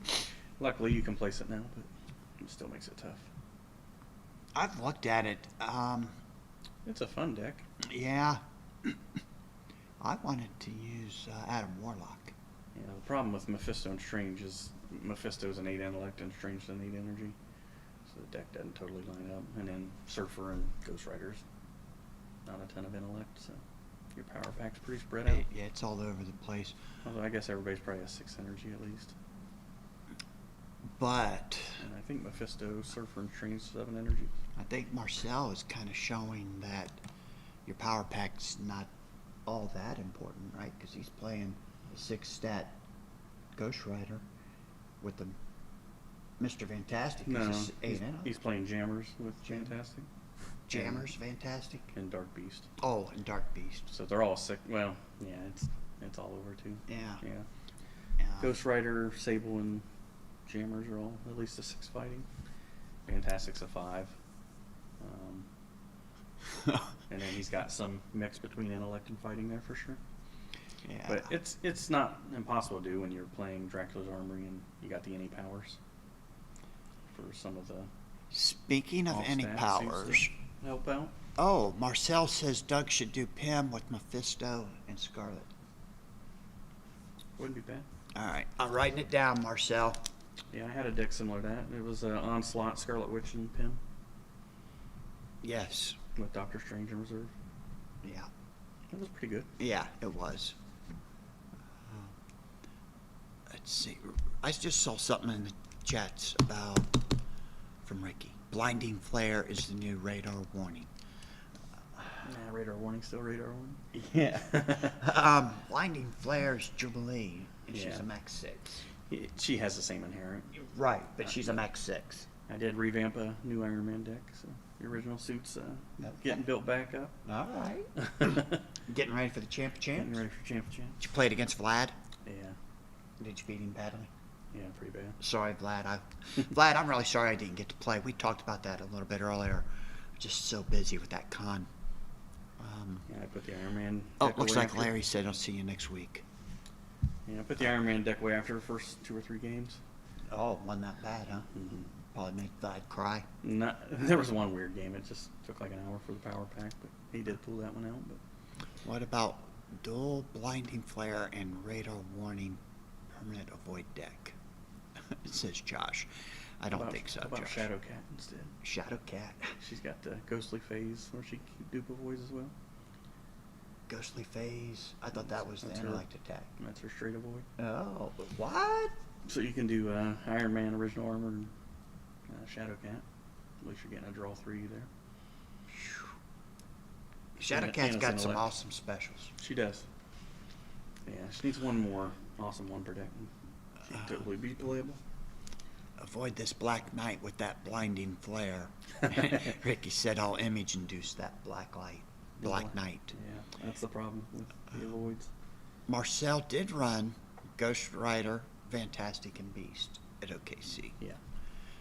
Luckily, you can place it now, but it still makes it tough. I've looked at it. It's a fun deck. Yeah. I wanted to use Adam Warlock. Yeah, the problem with Mephisto and Strange is Mephisto's an 8 intellect and Strange's an 8 energy. So the deck doesn't totally line up. And then Surfer and Ghost Rider's not a ton of intellect, so your power pack's pretty spread out. Yeah, it's all over the place. Although I guess everybody's probably has 6 energy at least. But And I think Mephisto, Surfer, and Strange 7 energy. I think Marcel is kind of showing that your power pack's not all that important, right? Because he's playing a 6-stat Ghost Rider with the Mr. Fantastic. No, He's 8 intellect. he's playing Jammers with Fantastic. Jammers Fantastic. And Dark Beast. Oh, and Dark Beast. So they're all 6. Well, yeah, it's all over too. Yeah. Yeah. Ghost Rider, Sable, and Jammers are all at least a 6 fighting. Fantastic's a 5. And then he's got some mix between intellect and fighting there for sure. Yeah. But it's not impossible to do when you're playing Dracula's Armory and you got the any powers for some of the Speaking of off any stats seems powers, to help out. Oh, Marcel says Doug should do Pym with Mephisto and Scarlet. Wouldn't be bad. All right, I'm writing it down, Marcel. Yeah, I had a deck similar to that. It was Onslaught, Scarlet Witch, and Pym Yes. with Doctor Strange in reserve. Yeah. That was pretty good. Yeah, it was. Let's see. I just saw something in the chats about from Ricky. Blinding flare is the new radar warning. Nah, radar warning, still radar warning. Yeah. Blinding flare is Jubilee, and she's Yeah. a Max 6. She has the same inherent. Right, but she's a Max 6. I did revamp a new Iron Man deck, so the original suit's getting built back up. All right. Getting ready for the Champ of Getting Champs? ready for Champ of Champs. Did you play it against Vlad? Yeah, Did you beat him badly? yeah, pretty bad. Sorry, Vlad. Vlad, I'm really sorry I didn't get to play. We talked about that a little bit earlier. Just so busy with that con. Yeah, I put the Iron Man. Oh, deck looks away like after- Larry said I'll see you next week. Yeah, I put the Iron Man deck away after the first 2 or 3 games. Oh, wasn't that bad, huh? Mm-hmm. Probably made Vlad cry. There was one weird game. It just took like an hour for the power pack, but he did pull that one out. But What about dual blinding flare and radar warning permanent avoid deck? It says Josh. I don't think so, how about Josh. Shadow Cat instead? Shadow Cat. She's got the ghostly phase where she can dupe avoids as well. Ghostly phase. I thought that was the That's her. intellect attack. That's her straight avoid. Oh, what? So you can do Iron Man original armor and Shadow Cat. At least you're getting a draw 3 there. Shadow And Cat's it's got an some elect. awesome specials. She does. Yeah, she needs one more awesome one per deck. She can totally be playable. Avoid this Black Knight with that blinding flare. Ricky said I'll image induce that black light. Black Knight. Yeah, that's the problem with the avoids. Marcel did run Ghost Rider, Fantastic, and Beast at OKC. Yeah.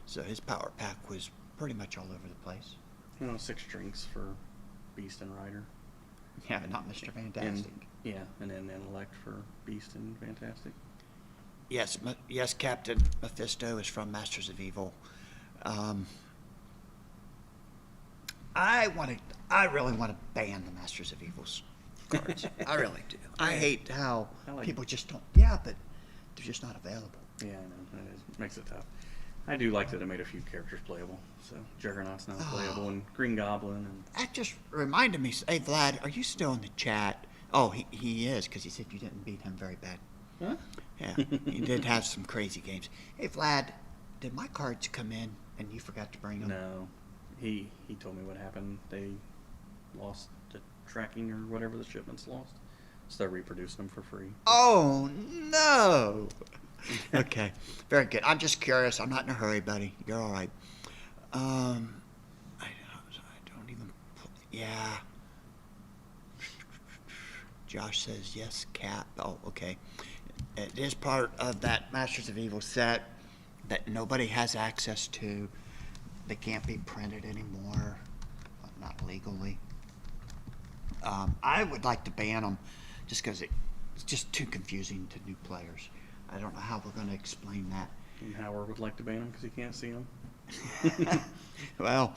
So his power pack was pretty much all over the place. 6 strings for Beast and Rider. Yeah, not Mr. Fantastic. And then elect for Beast and Fantastic. Yes, yes, Captain Mephisto is from Masters of Evil. I really want to ban the Masters of Evil's cards. I really do. I hate how I like people it. just don't. Yeah, but they're just not available. Yeah, I know. It makes it tough. I do like that it made a few characters playable. So Juggernaut's now playable, and Green Goblin, and That just reminded me. Hey, Vlad, are you still in the chat? Oh, he is, because he said you didn't beat him very bad. huh? Yeah, he did have some crazy games. Hey, Vlad, did my cards come in and you forgot to bring them? No, he told me what happened. They lost the tracking or whatever the shipments lost, so they're reproducing them for free. Oh, no. Okay, very good. I'm just curious. I'm not in a hurry, buddy. You're all right. I don't even. Yeah. Josh says yes, cat. Oh, okay. It is part of that Masters of Evil set that nobody has access to. They can't be printed anymore, not legally. I would like to ban them just because it's just too confusing to new players. I don't know how we're going to explain that. And Howard would like to ban them because he can't see them. Well,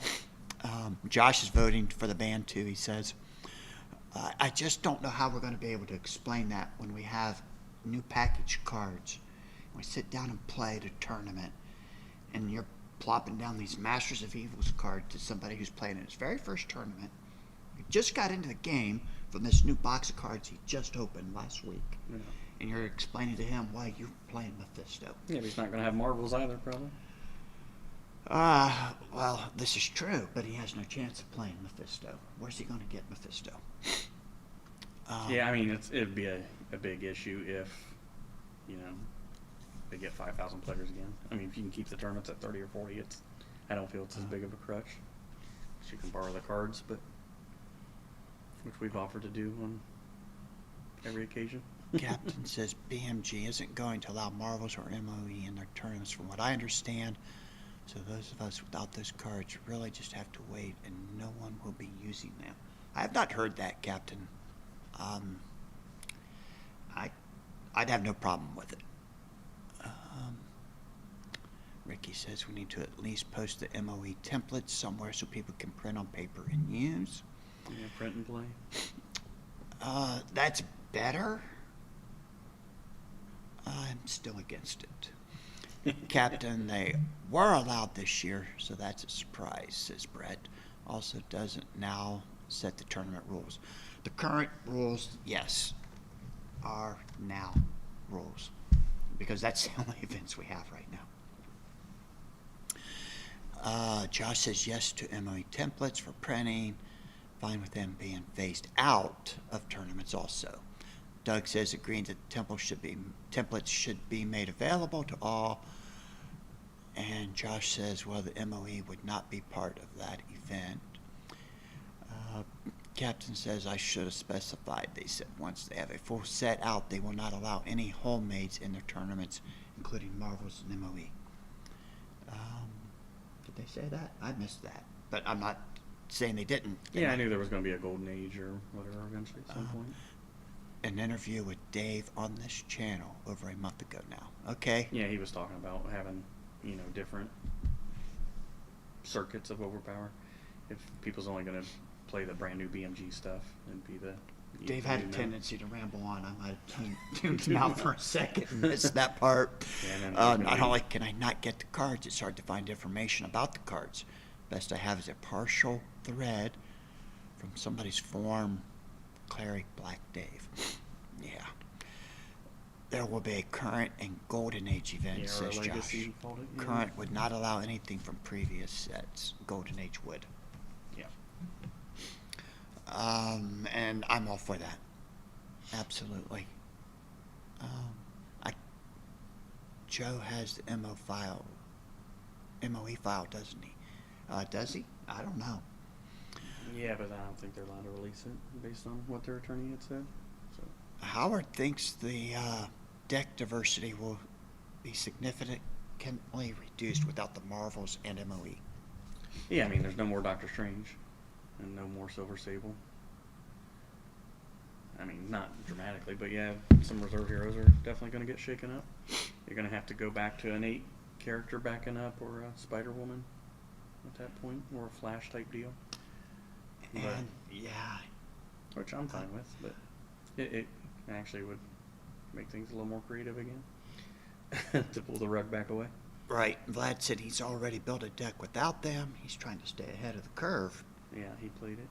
Josh is voting for the ban too, he says. I just don't know how we're going to be able to explain that when we have new package cards. We sit down and play at a tournament, and you're plopping down these Masters of Evils cards to somebody who's playing in his very first tournament. He just got into the game from this new box of cards he just opened last week. Yeah. And you're explaining to him why you're playing Mephisto. Yeah, but he's not going to have marbles either, probably. Well, this is true, but he has no chance of playing Mephisto. Where's he going to get Mephisto? Yeah, I mean, it'd be a big issue if, they get 5,000 players again. I mean, if you can keep the tournaments at 30 or 40, I don't feel it's as big of a crutch. You can borrow the cards, but which we've offered to do on every occasion. Captain says BMG isn't going to allow Marvels or MOE in their tournaments, from what I understand. So those of us without those cards really just have to wait, and no one will be using them. I have not heard that, Captain. I'd have no problem with it. Ricky says we need to at least post the MOE templates somewhere so people can print on paper and use. Yeah, print and play. That's better. I'm still against it. Captain, they were allowed this year, so that's a surprise, says Brett. Also doesn't now set the tournament rules. The current rules, yes, are now rules, because that's the only events we have right now. Josh says yes to MOE templates for printing. Fine with them being phased out of tournaments also. Doug says agreeing that templates should be made available to all. And Josh says, well, the MOE would not be part of that event. Captain says I should have specified. They said once they have a full set out, they will not allow any homemades in their tournaments, including Marvels and MOE. Did they say that? I missed that. But I'm not saying they didn't. Yeah, I knew there was going to be a Golden Age or whatever eventually at some point. An interview with Dave on this channel over a month ago now. Okay. Yeah, he was talking about having, different circuits of Overpower. If people's only going to play the brand new BMG stuff, it'd be the... Dave had a tendency to ramble on. I might have tuned him out for a second and missed that part. Yeah, not only can I not get the cards, it's hard to find information about the cards. Best I have is a partial thread from somebody's forum, Clary Black Dave. Yeah. There will be a current and golden age event, says Josh. Current would not allow anything from previous sets. Golden age would. Yeah. And I'm all for that. Absolutely. Joe has the MOE file, doesn't he? Does he? I don't know. Yeah, but I don't think they're allowed to release it based on what their attorney had said. So. Howard thinks the deck diversity will be significantly reduced without the Marvels and MOE. Yeah, I mean, there's no more Doctor Strange and no more Silver Sable. I mean, not dramatically, but yeah, some reserve heroes are definitely going to get shaken up. You're going to have to go back to an 8 character backing up or a Spider-Woman at that point, or a Flash type deal. And yeah, which I'm fine with, but it actually would make things a little more creative again to pull the rug back away. Right. Vlad said he's already built a deck without them. He's trying to stay ahead of the curve. Yeah, he played it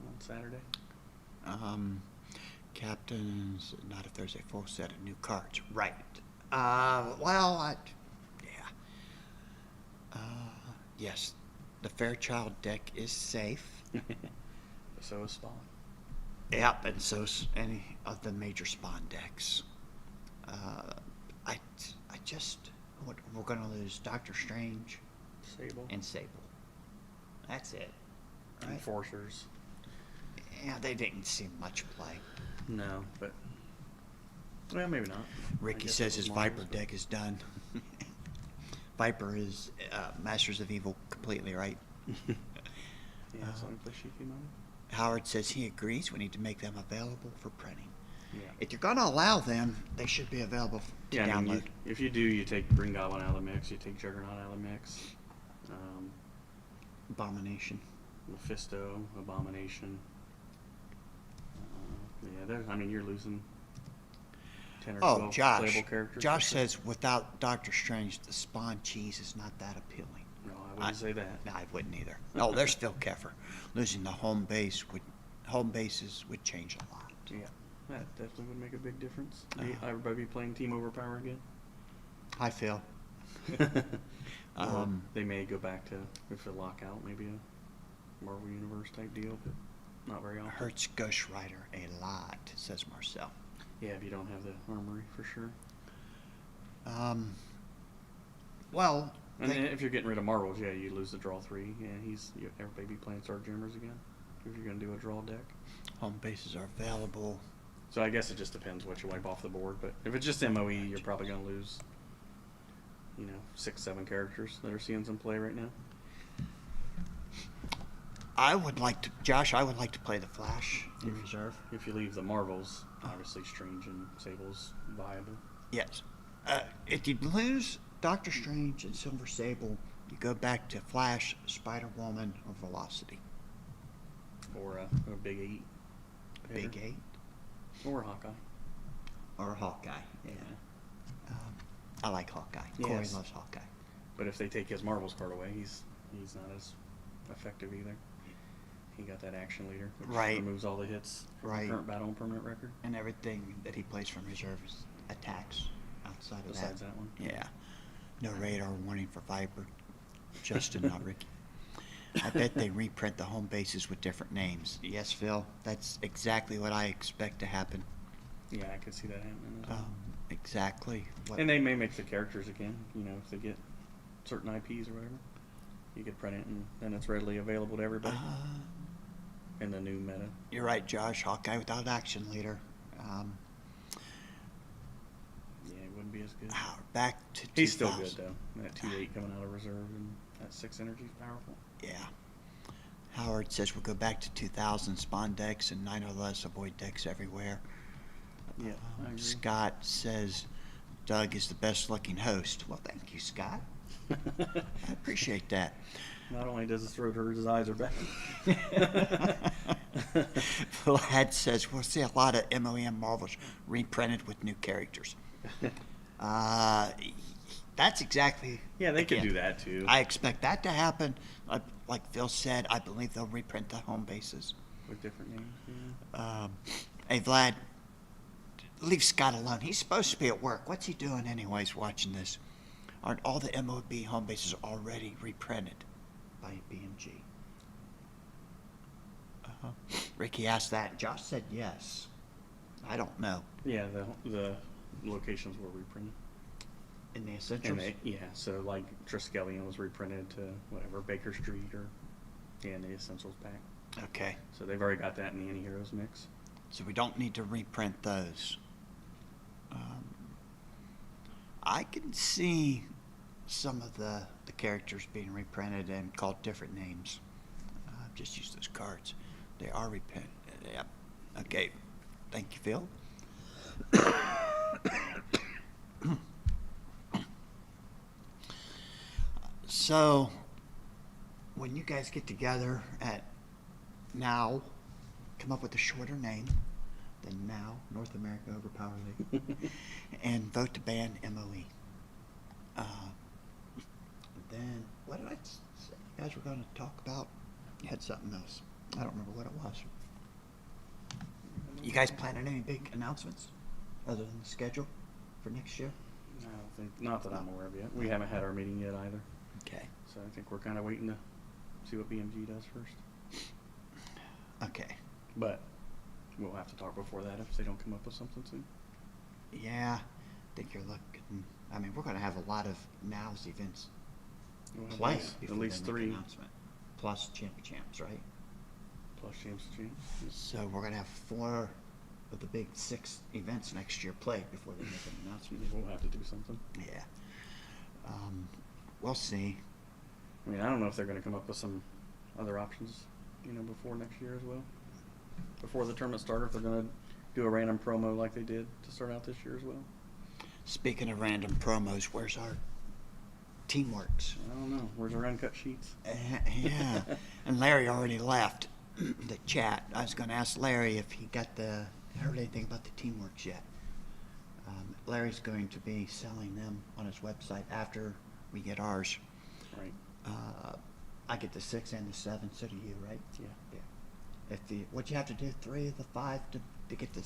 on Saturday. Captains, not if there's a full set of new cards. Right. Yes, the Fairchild deck is safe. So is Spawn. Yep, and so's any of the major Spawn decks. We're going to lose Doctor Strange, Sable, and Sable. That's it. Right? Enforcers. Yeah, they didn't see much play. No, but well, maybe not. Ricky says his Viper deck is done. Viper is Masters of Evil completely, right? Yeah, so play Shiki Money. Howard says he agrees we need to make them available for printing. Yeah. If you're going to allow them, they should be available to download. I mean, if you do, you take Green Goblin out of the mix, you take Juggernaut out of the mix. Abomination. Mephisto, Abomination. You're losing 10 or 12 playable characters. Josh says without Doctor Strange, the Spawn cheese is not that appealing. No, I wouldn't say that. No, I wouldn't either. Oh, there's Phil Keffer. Losing the home bases would change a lot. Yeah, that definitely would make a big difference. Everybody be playing Team Overpower again. Hi, Phil. They may go back to, if a lockout, maybe a Marvel Universe type deal, but not very often. Hurts Ghost Rider a lot, says Marcel. Yeah, if you don't have the armory, for sure. And if you're getting rid of Marvels, yeah, you lose the draw 3. Yeah, everybody be playing Star Jammers again if you're going to do a draw deck. Home bases are available. So I guess it just depends what you wipe off the board. But if it's just MOE, you're probably going to lose, 6, 7 characters that are seeing some play right now. Josh, I would like to play the Flash in reserve. If you leave the Marvels, obviously Strange and Sable's viable. Yes. If you lose Doctor Strange and Silver Sable, you go back to Flash, Spider-Woman, or Velocity. or a big 8. hitter. Big 8 Or Hawkeye. or Hawkeye. Yeah. I like Hawkeye. Yes. Corey loves Hawkeye. But if they take his Marvels card away, he's not as effective either. He got that action leader, which Right. removes all the hits from Right. the current battle and permanent record. And everything that he plays from reserve is attacks outside of Besides that. that one. Yeah. No radar warning for Viper. Justin, not Ricky. I bet they reprint the home bases with different names. Yes, Phil? That's exactly what I expect to happen. Yeah, I could see that happening as well. Exactly. What, And they may mix the characters again, if they get certain IPs or whatever. You could print it and then it's readily available to everybody in the new meta. you're right, Josh. Hawkeye without action leader. Yeah, it wouldn't be as good. Back to He's still 2000. good though. That 2/8 coming out of reserve and that 6 energy is powerful. Yeah. Howard says we'll go back to 2000 spawn decks and 9 or less avoid decks everywhere. Yeah, I agree. Scott says Doug is the best looking host. Well, thank you, Scott. I appreciate that. Not only does his throat hurt, his eyes are back. Vlad says we'll see a lot of MOM Marvels reprinted with new characters. That's exactly. Yeah, they could again, do that too. I expect that to happen. Like Phil said, I believe they'll reprint the home bases. With different names. Hey, Vlad, leave Scott alone. He's supposed to be at work. What's he doing anyways watching this? Aren't all the MOB home bases already reprinted by BMG? Ricky asked that. Josh said yes. I don't know. Yeah, the locations were reprinted. In the Essentials? So like Triskelion was reprinted to whatever, Baker Street or in the Essentials pack. Okay. So they've already got that in the Anti-Heroes mix. So we don't need to reprint those. I can see some of the characters being reprinted and called different names. Just use those cards. They are reprinted. Yep. Okay. Thank you, Phil. So, when you guys get together at NOW, come up with a shorter name than NOW, North America Overpower League, and vote to ban MOE. Then, what did I say you guys were going to talk about? You had something else. I don't remember what it was. You guys planning any big announcements other than the schedule for next year? I don't think, not that I'm aware of yet. We haven't had our meeting yet either. Okay. So I think we're kind of waiting to see what BMG does first. Okay. But we'll have to talk before that if they don't come up with something soon. Yeah, I think you're looking. I mean, we're going to have a lot of NOW's events We'll have play at before least they make 3 an announcement. Plus champs, right? plus James James. So we're going to have 4 of the big 6 events next year played before they make an announcement. We'll have to do something. Yeah. We'll see. I mean, I don't know if they're going to come up with some other options, before next year as well. Before the tournament starter, if they're going to do a random promo like they did to start out this year as well. Speaking of random promos, where's our Teamworks? I don't know. Where's our uncut sheets? Yeah. And Larry already left the chat. I was going to ask Larry if he heard anything about the Teamworks yet. Larry's going to be selling them on his website after we get ours. Right. I get the 6 and the 7, so do you, right? Yeah. Yeah. What you have to do, 3 of the 5 to get the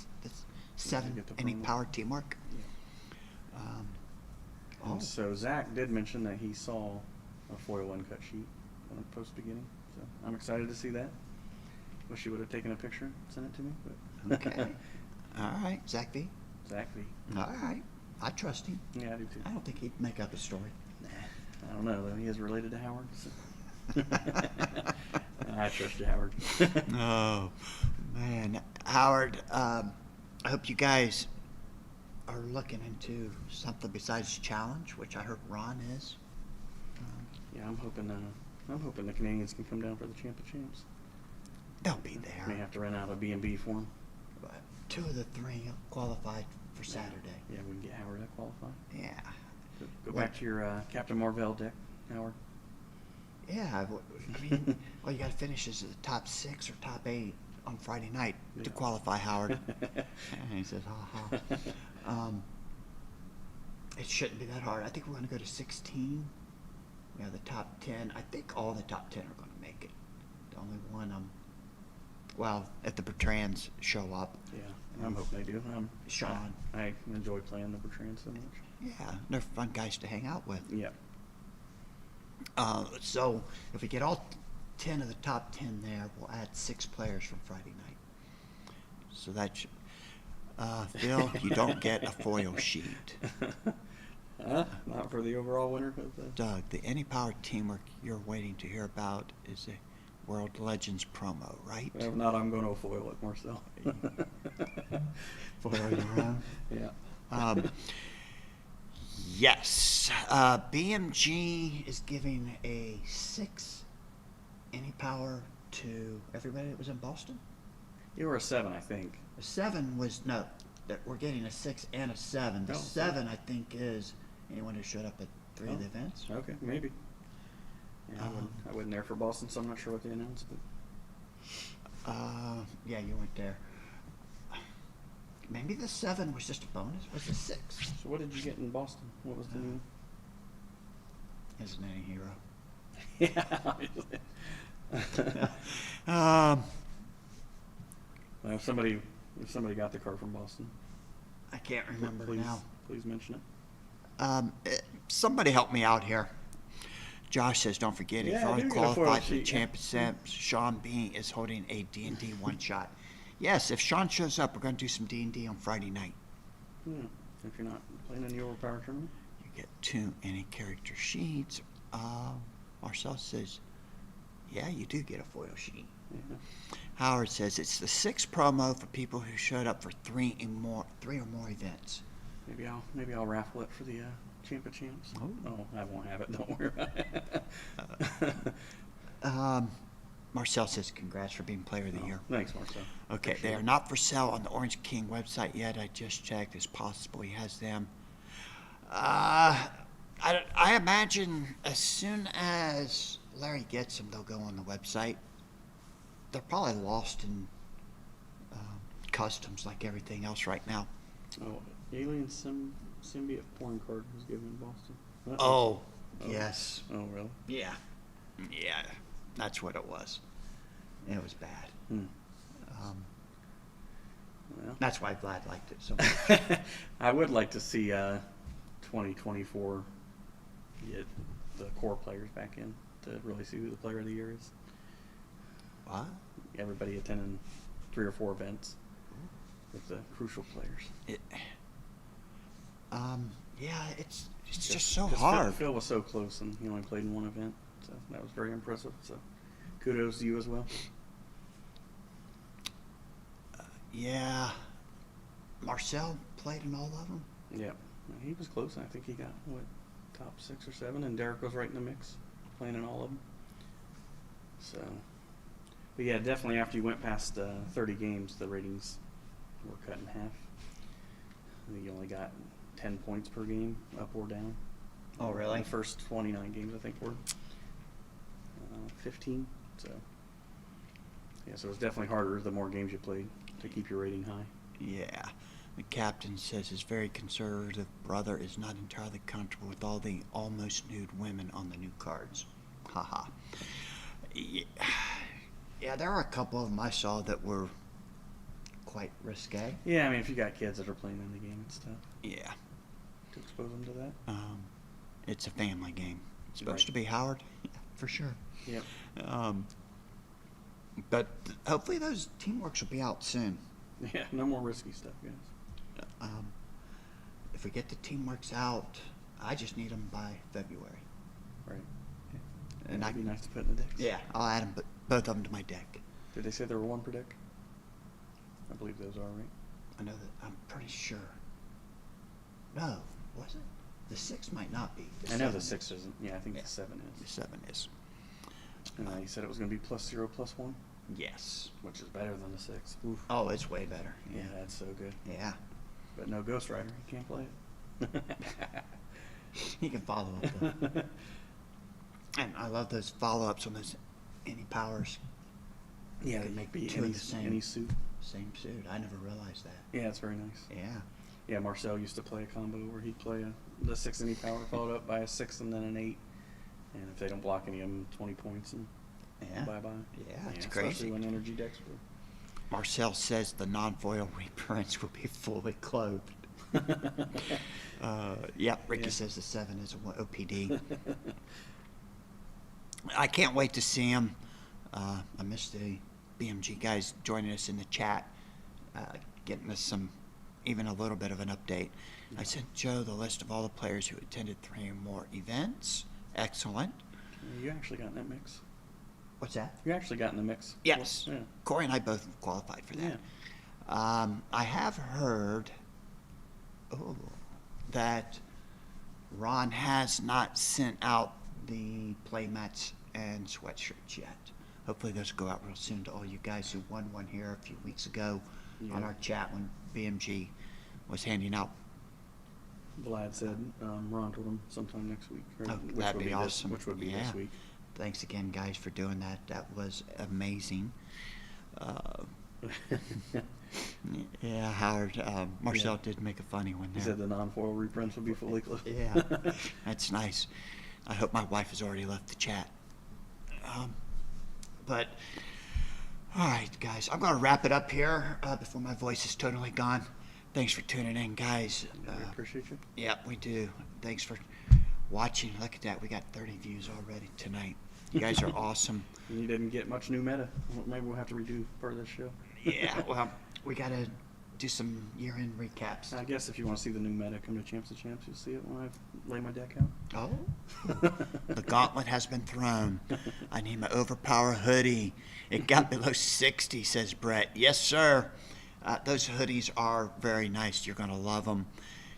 7 get the any promo. power Teamwork? Yeah. Oh. So Zach did mention that he saw a foil uncut sheet on post beginning. So I'm excited to see that. Wish he would have taken a picture and sent it to me. But Okay. All right, Zach B. Zach V. All right. I trust him. Yeah, I do too. I don't think he'd make up a story. Nah, I don't know though. He is related to Howard. So. I trust you, Howard. Oh, man. Howard, I hope you guys are looking into something besides challenge, which I heard Ron is. Yeah, I'm hoping the Canadians can come down for the Champ of Champs. They'll be there. May have to rent out a B&B for them. But 2 of the 3 qualified for Saturday. Yeah, we can get Howard to qualify. Yeah. Go back to your Captain Marvel deck, Howard. Yeah, I mean, all you got to finish is the top 6 or top 8 on Friday night to Yeah. qualify, Howard. And he says, ha ha. It shouldn't be that hard. I think we're going to go to 16. We have the top 10. I think all the top 10 are going to make it. The only one, well, if the Bertrands show up. Yeah, I'm hoping they do. Sean. I enjoy playing the Bertrand so much. Yeah, they're fun guys to hang out with. Yeah. So if we get all 10 of the top 10 there, we'll add 6 players from Friday night. So that should, Phil, you don't get a foil sheet. Not for the overall winner of the. Doug, the Any Power teamwork you're waiting to hear about is a World Legends promo, right? If not, I'm going to foil it, Marcel. Foil your own? Yeah. Yes. BMG is giving a 6 Any Power to everybody that was in Boston. You were a 7, I think. A 7 was, no, that we're getting a 6 and a 7. The Oh, 7, I think, is anyone who showed up at 3 of the Oh. events. Okay, maybe. Yeah, I wasn't there for Boston, so I'm not sure what they announced. But Yeah, you weren't there. Maybe the 7 was just a bonus. Was the 6? so what did you get in Boston? What was the new? Isn't any hero. Yeah. Well, if somebody got the card from Boston, I can't remember please, now. please mention it. Somebody help me out here. Josh says, don't forget, if Yeah, you're I already do get a foil qualified for the sheet, yeah. championship, Sean B is holding a D&D one-shot. Yes, if Sean shows up, we're going to do some D&D on Friday night. If you're not playing in the Overpower tournament. You get 2 any character sheets. Marcel says, yeah, you do get a foil sheet. Yeah. Howard says it's the 6th promo for people who showed up for 3 or more events. Maybe I'll raffle it for the Champ of Champs. Oh, I won't have it. Don't worry about it. Marcel says congrats for being player of the year. Thanks, Marcel. Okay, they are not for sale on the Orange King website yet. I just checked. It's possible he has them. I imagine as soon as Larry gets them, they'll go on the website. They're probably lost in customs like everything else right now. Oh, Alien Symbiote porn card was given in Boston. Oh, yes. Oh, really? Yeah. Yeah, that's what it was. It was bad. Well, That's why Vlad liked it so much. I would like to see 2024 get the core players back in to really see who the player of the year is. What? Everybody attending 3 or 4 events with the crucial players. Yeah, it's just so 'cause hard. Phil was so close, and he only played in 1 event, so that was very impressive. So, kudos to you as well. Yeah. Marcel played in all of them. Yeah, he was close. I think he got top 6 or 7, and Derek was right in the mix, playing in all of them. So, but yeah, definitely after you went past 30 games, the ratings were cut in half. I think you only got 10 points per game, up or down. Oh, really? The first 29 games, I think, were 15. So, yeah, so it's definitely harder the more games you played to keep your rating high. Yeah. The captain says his very conservative brother is not entirely comfortable with all the almost nude women on the new cards. Haha. Yeah, there are a couple of them I saw that were quite risque. Yeah, I mean, if you got kids that are playing in the game, it's tough Yeah. to expose them to that. It's a family game. It's supposed Right. to be, Howard. Yeah, for sure. Yep. But hopefully those teamworks will be out soon. Yeah, no more risky stuff, guys. If we get the teamworks out, I just need them by February. Right. And That'd be nice to put in the decks. Yeah, I'll add them, both of them to my deck. Did they say there were 1 per deck? I believe those are, right? I know that. I'm pretty sure. No, was it? The 6 might not be. I know the seven 6 is. isn't. Yeah, I think Yeah. the 7 The is. 7 is. And you said it was going to be +0, +1, Yes. which is better than the 6. Oof. Oh, it's way better. Yeah, that's so good. Yeah. But no Ghost Rider. You can't play it. He can follow up. And I love those follow-ups on those any powers. Yeah, Could they make be two of any, the same. any suit. Same suit. I never realized that. Yeah, it's very nice. Yeah. Yeah, Marcel used to play a combo where he'd play the 6 any power followed up by a 6 and then an 8. And if they don't block any of them, 20 points and Yeah. bye-bye. Yeah, it's Especially crazy. when energy decks were. Marcel says the non-foil reprints will be fully clothed. Yeah, Ricky Yeah. says the 7 is a OPD. I can't wait to see him. I miss the BMG guys joining us in the chat, getting us even a little bit of an update. I sent Joe the list of all the players who attended 3 or more events. Excellent. You actually got in that mix. What's that? You actually got in the mix. Yes. Well, yeah. Corey and I both qualified for that. Yeah. I have heard that Ron has not sent out the play mats and sweatshirts yet. Hopefully those go out real soon to all you guys who won one here a few weeks ago on Yeah. our chat when BMG was handing out. Vlad said Ron told him sometime next week. Or Oh, which that'd would be awesome. Which would be Yeah. this week. Thanks again, guys, for doing that. That was amazing. Yeah, Howard. Marcel did make a funny one He there. said the non-foil reprints would be fully closed. Yeah, that's nice. I hope my wife has already left the chat. But, all right, guys, I'm going to wrap it up here before my voice is totally gone. Thanks for tuning in, guys. We appreciate you. Yeah, we do. Thanks for watching. Look at that. We got 30 views already tonight. You guys are awesome. You didn't get much new meta. Well, maybe we'll have to redo part of this show. Yeah, well, we got to do some year-end recaps. I guess if you want to see the new meta come to Champs of Champs, you'll see it when I lay my deck out. Oh, the gauntlet has been thrown. I need my Overpower hoodie. It got below 60, says Brett. Yes, sir. Those hoodies are very nice. You're going to love them.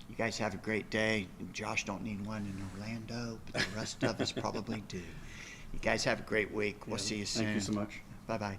You guys have a great day. Josh don't need one in Orlando, but the rest of us probably do. You guys have a great week. We'll see you soon. Thank you so much. Bye-bye.